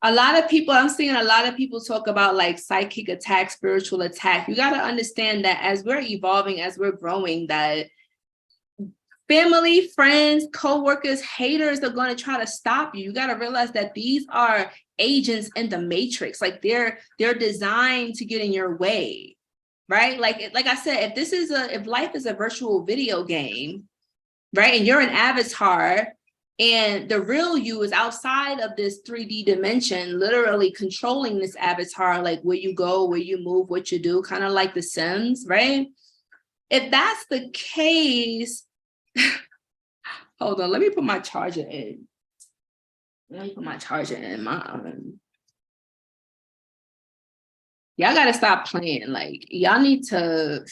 A lot of people, I'm seeing a lot of people talk about like psychic attack, spiritual attack. You got to understand that as we're evolving, as we're growing, that family, friends, co-workers, haters are going to try to stop you. You got to realize that these are agents in the matrix. Like they're designed to get in your way, right? Like I said, if life is a virtual video game, right, and you're an avatar, and the real you is outside of this 3D dimension, literally controlling this avatar, like where you go, where you move, what you do, kind of like The Sims, right? If that's the case, hold on, let me put my charger in. Let me put my charger in. Y'all gotta stop playing. Like y'all need to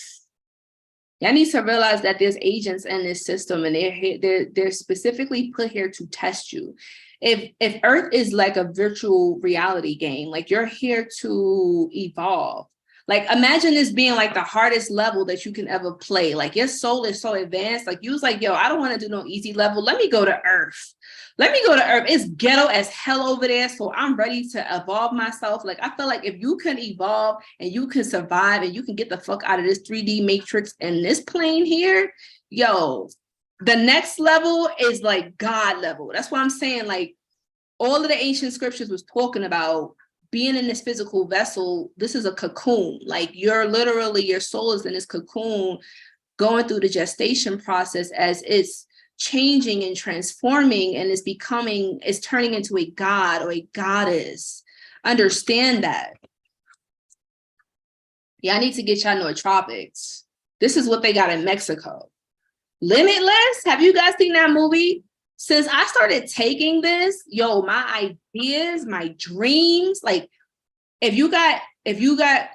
realize that there's agents in this system, and they're specifically put here to test you. If Earth is like a virtual reality game, like you're here to evolve. Like imagine this being like the hardest level that you can ever play. Like your soul is so advanced. Like you was like, yo, I don't want to do no easy level. Let me go to Earth. Let me go to Earth. It's ghetto as hell over there. So I'm ready to evolve myself. Like I feel like if you can evolve and you can survive and you can get the fuck out of this 3D matrix and this plane here, yo, the next level is like God level. That's why I'm saying like all of the ancient scriptures was talking about being in this physical vessel. This is a cocoon. Like you're literally, your soul is in this cocoon going through the gestation process as it's changing and transforming, and it's turning into a god or a goddess. Understand that. Yeah, I need to get y'all nootropics. This is what they got in Mexico. Limitless. Have you guys seen that movie? Since I started taking this, yo, my ideas, my dreams, like if you got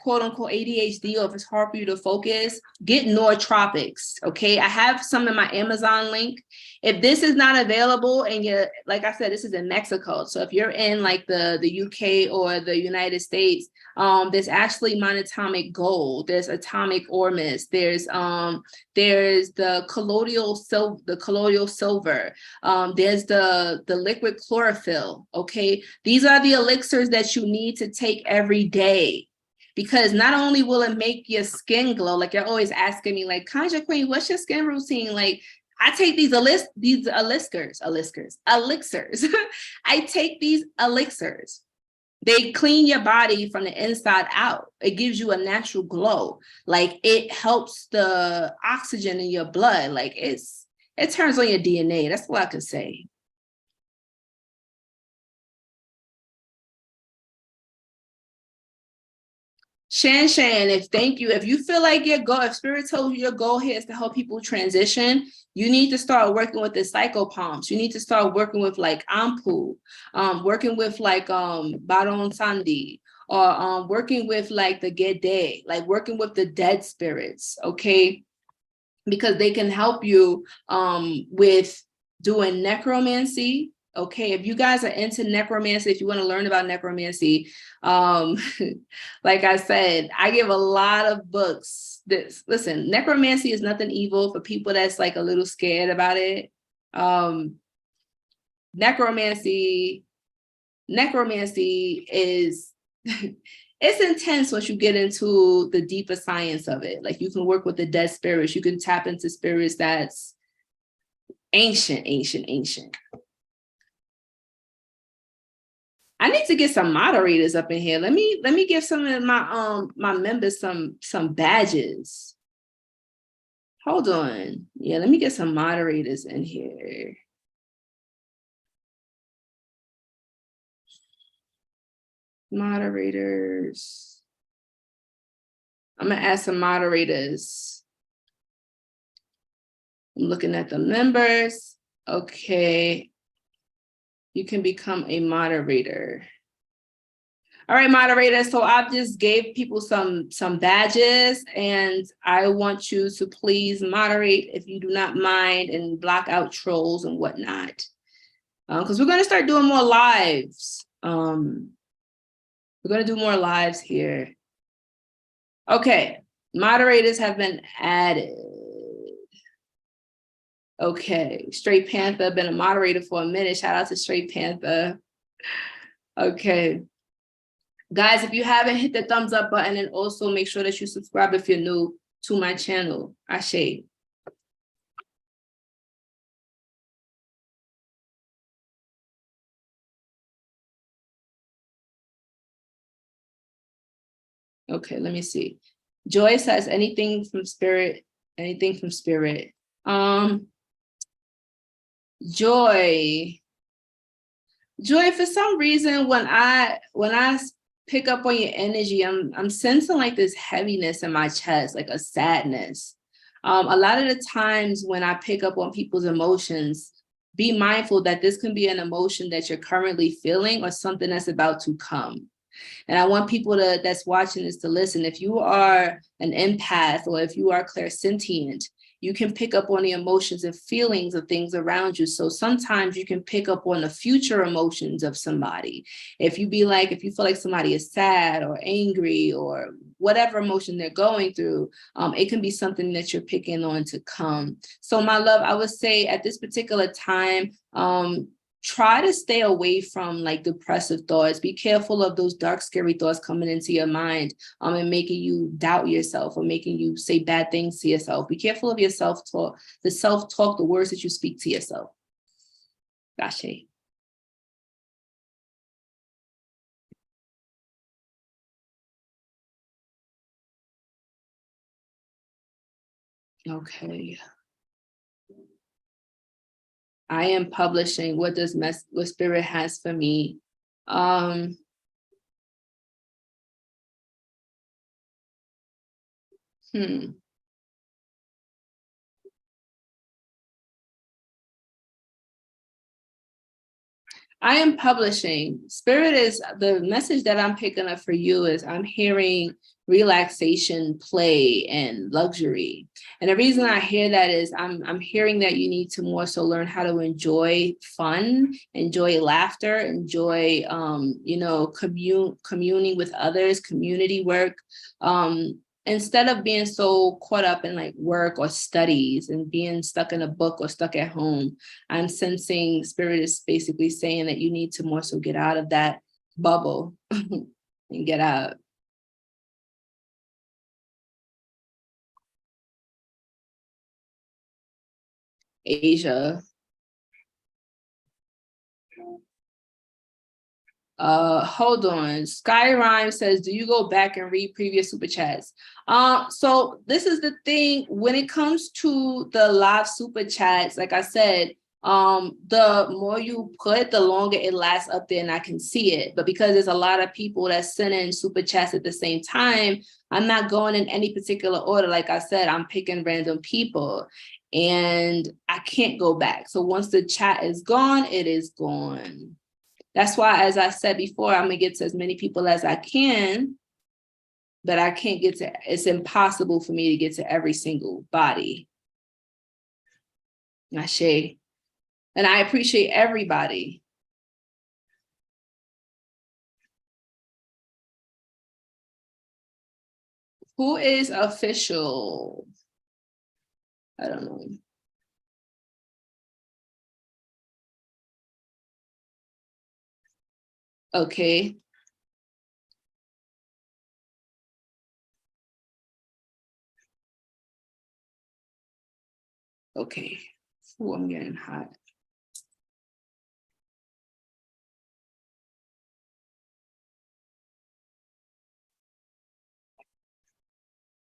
quote unquote ADHD, or if it's hard for you to focus, get nootropics. Okay. I have some in my Amazon link. If this is not available and you're, like I said, this is in Mexico. So if you're in like the UK or the United States, there's actually monatomic gold, there's atomic ormus, there's the colloidal silver, there's the liquid chlorophyll. Okay, these are the elixirs that you need to take every day, because not only will it make your skin glow, like you're always asking me, like, Conjure Queen, what's your skin routine? Like, I take these elixirs. I take these elixirs. They clean your body from the inside out. It gives you a natural glow. Like it helps the oxygen in your blood. Like it turns on your DNA. That's what I could say. Shan, thank you. If you feel like if Spirit told you your goal here is to help people transition, you need to start working with the psychopalms. You need to start working with like Ampu, working with like Baron Sandi, or working with like the Gede, like working with the dead spirits, okay? Because they can help you with doing necromancy. Okay, if you guys are into necromancy, if you want to learn about necromancy, like I said, I give a lot of books. Listen, necromancy is nothing evil for people that's like a little scared about it. Necromancy is it's intense once you get into the deeper science of it. Like you can work with the dead spirits, you can tap into spirits that's ancient. I need to get some moderators up in here. Let me give some of my members some badges. Hold on. Yeah, let me get some moderators in here. Moderators. I'm gonna add some moderators. I'm looking at the members. Okay. You can become a moderator. All right, moderators. So I've just gave people some badges, and I want you to please moderate if you do not mind, and block out trolls and whatnot. Because we're going to start doing more lives. We're going to do more lives here. Okay, moderators have been added. Okay, Straight Panther, been a moderator for a minute. Shout out to Straight Panther. Okay. Guys, if you haven't, hit the thumbs up button, and also make sure that you subscribe if you're new to my channel. Ashe. Okay, let me see. Joy says anything from spirit, anything from spirit. Joy, for some reason, when I pick up on your energy, I'm sensing like this heaviness in my chest, like a sadness. A lot of the times when I pick up on people's emotions, be mindful that this can be an emotion that you're currently feeling or something that's about to come. And I want people that's watching this to listen. If you are an empath or if you are clairsentient, you can pick up on the emotions and feelings of things around you. So sometimes you can pick up on the future emotions of somebody. If you feel like somebody is sad or angry or whatever emotion they're going through, it can be something that you're picking on to come. So my love, I would say at this particular time, try to stay away from like depressive thoughts. Be careful of those dark, scary thoughts coming into your mind and making you doubt yourself or making you say bad things to yourself. Be careful of your self-talk, the words that you speak to yourself. Gotcha. Okay. I am publishing. What Spirit has for me? I am publishing. Spirit is the message that I'm picking up for you is I'm hearing relaxation, play, and luxury. And the reason I hear that is I'm hearing that you need to more so learn how to enjoy fun, enjoy laughter, enjoy communing with others, community work. Instead of being so caught up in like work or studies and being stuck in a book or stuck at home, I'm sensing Spirit is basically saying that you need to more so get out of that bubble and get out. Asia. Hold on. Sky Rhyme says, do you go back and read previous super chats? So this is the thing when it comes to the live super chats, like I said, the more you put, the longer it lasts up there and I can see it. But because there's a lot of people that send in super chats at the same time, I'm not going in any particular order. Like I said, I'm picking random people and I can't go back. So once the chat is gone, it is gone. That's why, as I said before, I'm gonna get to as many people as I can, but I can't get to, it's impossible for me to get to every single body. Ashe. And I appreciate everybody. Who is official? I don't know. Okay. Okay. Ooh, I'm getting hot.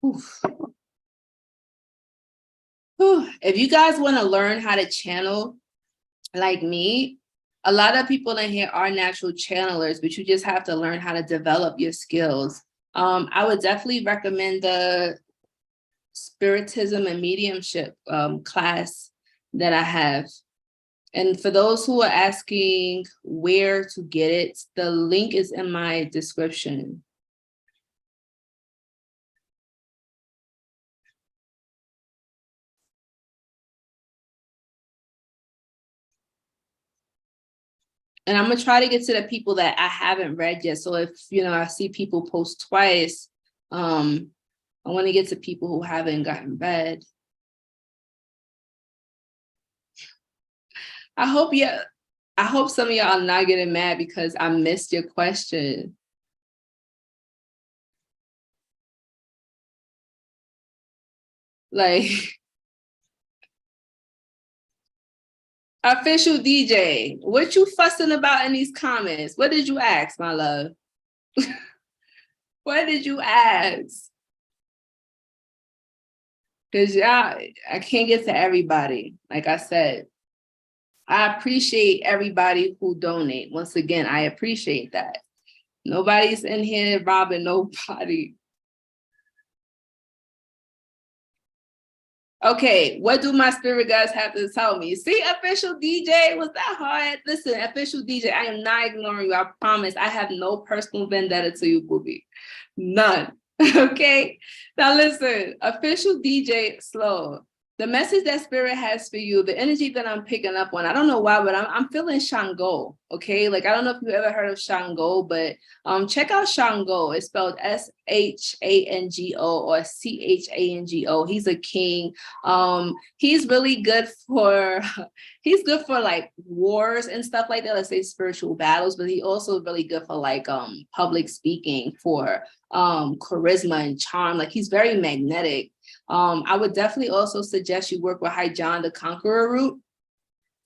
Oof. If you guys want to learn how to channel like me, a lot of people in here are natural channelers, but you just have to learn how to develop your skills. I would definitely recommend the Spiritism and Mediumship class that I have. And for those who are asking where to get it, the link is in my description. And I'm gonna try to get to the people that I haven't read yet. So if, you know, I see people post twice, I want to get to people who haven't gotten read. I hope some of y'all are not getting mad because I missed your question. Like, official DJ, what you fussing about in these comments? What did you ask, my love? What did you ask? Because y'all, I can't get to everybody. Like I said, I appreciate everybody who donate. Once again, I appreciate that. Nobody's in here robbing nobody. Okay, what do my spirit guides have to tell me? See, official DJ, was that hard? Listen, official DJ, I am not ignoring you. I promise. I have no personal vendetta to you, booby. None. Okay. Now listen, official DJ Slow. The message that spirit has for you, the energy that I'm picking up on, I don't know why, but I'm feeling Shango. Okay. Like, I don't know if you ever heard of Shango, but check out Shango. It's spelled Shango or Chango. He's a king. He's really good for like wars and stuff like that. Let's say spiritual battles, but he also really good for like public speaking, for charisma and charm. Like, he's very magnetic. I would definitely also suggest you work with High John the Conqueror root.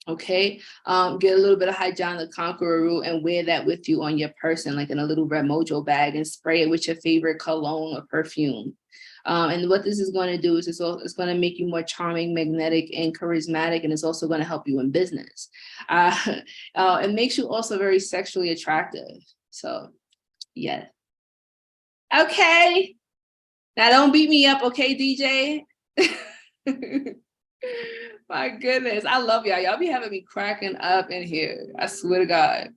Okay, get a little bit of High John the Conqueror root and wear that with you on your person, like in a little red mojo bag, and spray it with your favorite cologne or perfume. And what this is going to do is it's going to make you more charming, magnetic, and charismatic, and it's also going to help you in business. It makes you also very sexually attractive. So, yeah. Okay. Now don't beat me up, okay, DJ? My goodness, I love y'all. Y'all be having me cracking up in here. I swear to God.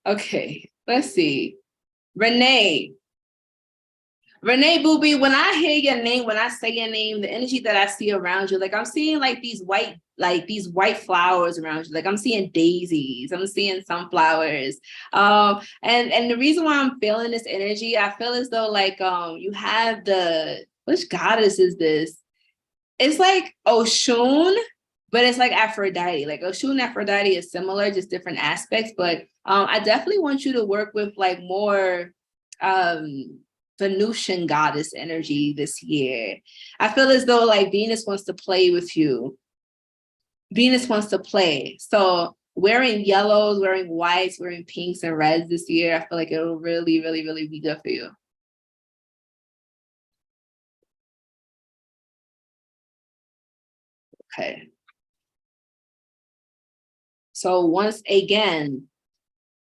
Okay, let's see. Renee Booby, when I hear your name, when I say your name, the energy that I see around you, like I'm seeing like these white flowers around you. Like I'm seeing daisies, I'm seeing sunflowers. And the reason why I'm feeling this energy, I feel as though like you have which goddess is this? It's like Oshun, but it's like Aphrodite. Like Oshun and Aphrodite is similar, just different aspects. But I definitely want you to work with like more Venusian goddess energy this year. I feel as though like Venus wants to play with you. Venus wants to play. So wearing yellows, wearing whites, wearing pinks and reds this year, I feel like it'll really, really, really be good for you. Okay. So once again,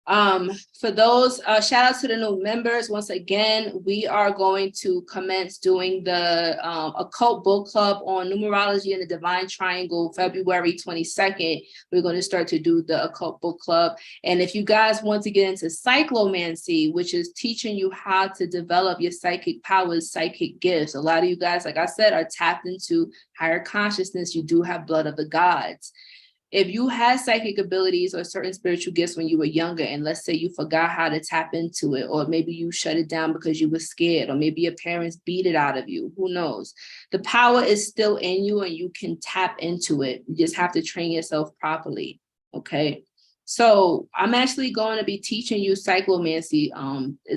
for those, shout out to the new members. Once again, we are going to commence doing the occult book club on numerology and the divine triangle February 22nd. We're going to start to do the occult book club. And if you guys want to get into cyclomancy, which is teaching you how to develop your psychic powers, psychic gifts, a lot of you guys, like I said, are tapped into higher consciousness. You do have blood of the gods. If you had psychic abilities or certain spiritual gifts when you were younger, and let's say you forgot how to tap into it, or maybe you shut it down because you were scared, or maybe your parents beat it out of you, who knows? The power is still in you and you can tap into it. You just have to train yourself properly, okay? So I'm actually going to be teaching you cyclomancy.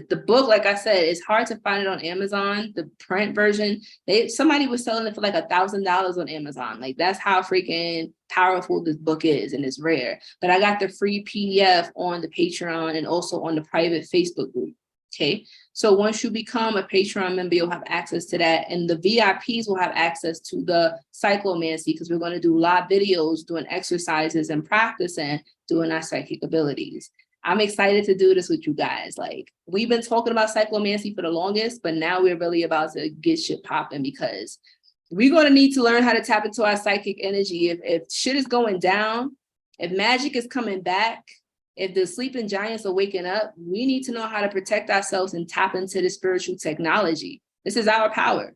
The book, like I said, it's hard to find it on Amazon. The print version, somebody was selling it for like $1,000 on Amazon. Like that's how freaking powerful this book is, and it's rare. But I got the free PDF on the Patreon and also on the private Facebook group. Okay, so once you become a Patreon member, you'll have access to that, and the VIPs will have access to the cyclomancy, because we're going to do live videos doing exercises and practicing doing our psychic abilities. I'm excited to do this with you guys. Like, we've been talking about cyclomancy for the longest, but now we're really about to get shit popping, because we're going to need to learn how to tap into our psychic energy. If shit is going down, if magic is coming back, if the sleeping giants are waking up, we need to know how to protect ourselves and tap into the spiritual technology. This is our power.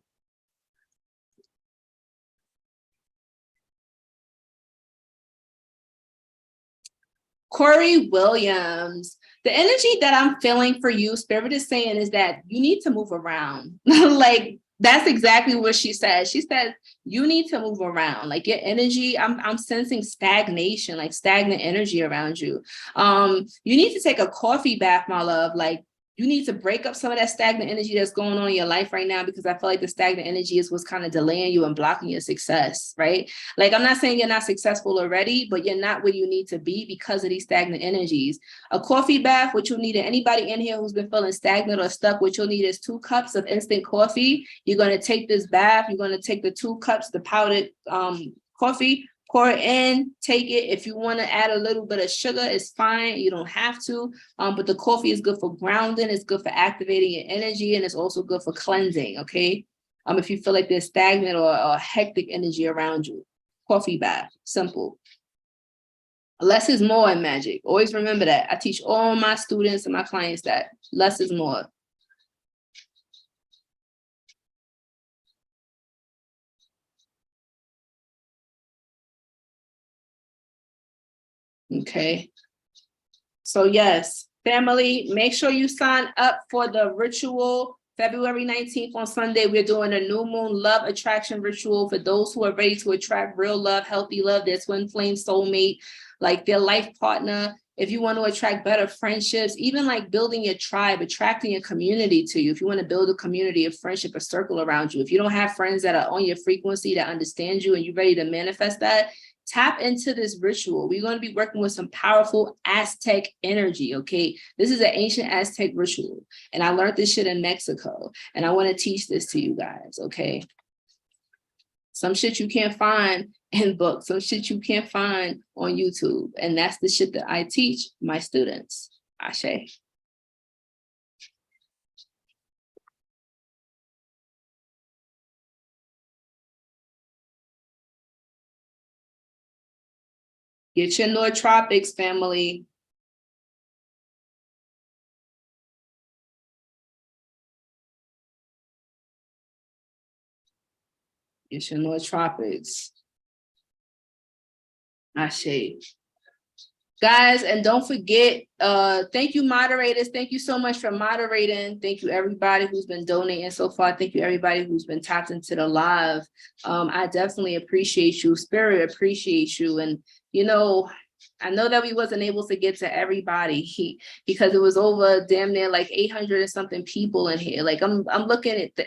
Corey Williams, the energy that I'm feeling for you, Spirit is saying, is that you need to move around. Like, that's exactly what she said. She said, you need to move around. Like, your energy, I'm sensing stagnation, like stagnant energy around you. You need to take a coffee bath, my love. Like, you need to break up some of that stagnant energy that's going on in your life right now, because I feel like the stagnant energy is what's kind of delaying you and blocking your success, right? Like, I'm not saying you're not successful already, but you're not where you need to be because of these stagnant energies. A coffee bath, what you'll need, anybody in here who's been feeling stagnant or stuck, what you'll need is 2 cups of instant coffee. You're going to take this bath, you're going to take the 2 cups, the powdered coffee, pour it in, take it. If you want to add a little bit of sugar, it's fine. You don't have to. But the coffee is good for grounding. It's good for activating your energy. And it's also good for cleansing, okay? If you feel like there's stagnant or hectic energy around you. Coffee bath, simple. Less is more in magic. Always remember that. I teach all my students and my clients that less is more. Okay. So yes, family, make sure you sign up for the ritual. February 19th on Sunday, we're doing a new moon love attraction ritual for those who are ready to attract real love, healthy love, their twin flame soulmate, like their life partner. If you want to attract better friendships, even like building your tribe, attracting a community to you. If you want to build a community of friendship, a circle around you. If you don't have friends that are on your frequency, that understand you, and you're ready to manifest that, tap into this ritual. We're going to be working with some powerful Aztec energy, okay? This is an ancient Aztec ritual, and I learned this shit in Mexico, and I want to teach this to you guys, okay? Some shit you can't find in books, some shit you can't find on YouTube, and that's the shit that I teach my students. Ashe. Get your nootropics, family. Get your nootropics. Ashe. Guys, and don't forget, thank you, moderators. Thank you so much for moderating. Thank you, everybody who's been donating so far. Thank you, everybody who's been tapped into the live. I definitely appreciate you. Spirit appreciates you. And, you know, I know that we wasn't able to get to everybody because it was over damn near like 800 and something people in here. Like, I'm looking at the,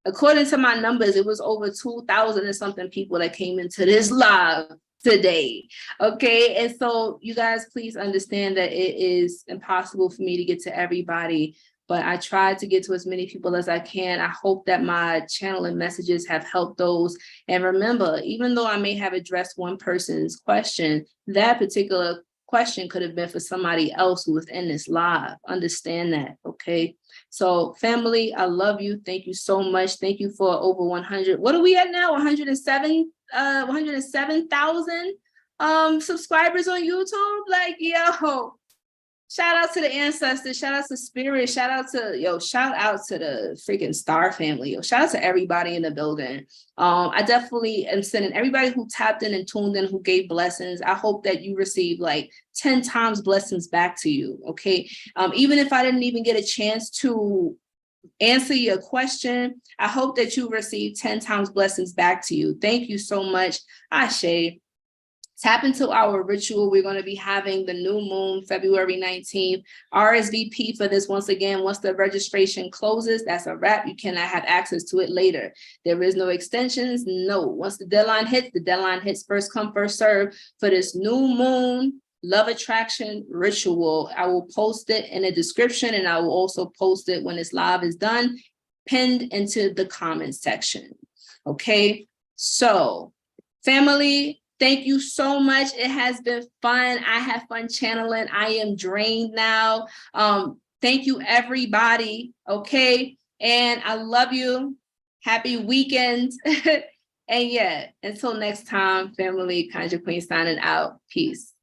according to my numbers, it was over 2,000 and something people that came into this live today. Okay. And so you guys, please understand that it is impossible for me to get to everybody, but I try to get to as many people as I can. I hope that my channel and messages have helped those. And remember, even though I may have addressed one person's question, that particular question could have been for somebody else who was in this live. Understand that, okay? So family, I love you. Thank you so much. Thank you for over 100. What are we at now? 107,000 subscribers on YouTube. Like, yo, shout out to the ancestors, shout out to spirit, shout out to the freaking star family, shout out to everybody in the building. I definitely am sending everybody who tapped in and tuned in, who gave blessings. I hope that you receive like 10 times blessings back to you, okay? Even if I didn't even get a chance to answer your question, I hope that you receive 10 times blessings back to you. Thank you so much. Ashe. Tap into our ritual. We're going to be having the new moon, February 19th. RSVP for this. Once again, once the registration closes, that's a wrap. You cannot have access to it later. There is no extensions. No. Once the deadline hits, first come, first serve for this new moon love attraction ritual. I will post it in the description, and I will also post it when this live is done, pinned into the comments section. Okay. So family, Thank you so much. It has been fun. I have fun channeling. I am drained now. Thank you, everybody. Okay. And I love you. Happy weekend. And yeah, until next time, family, Conjure Queen signing out. Peace.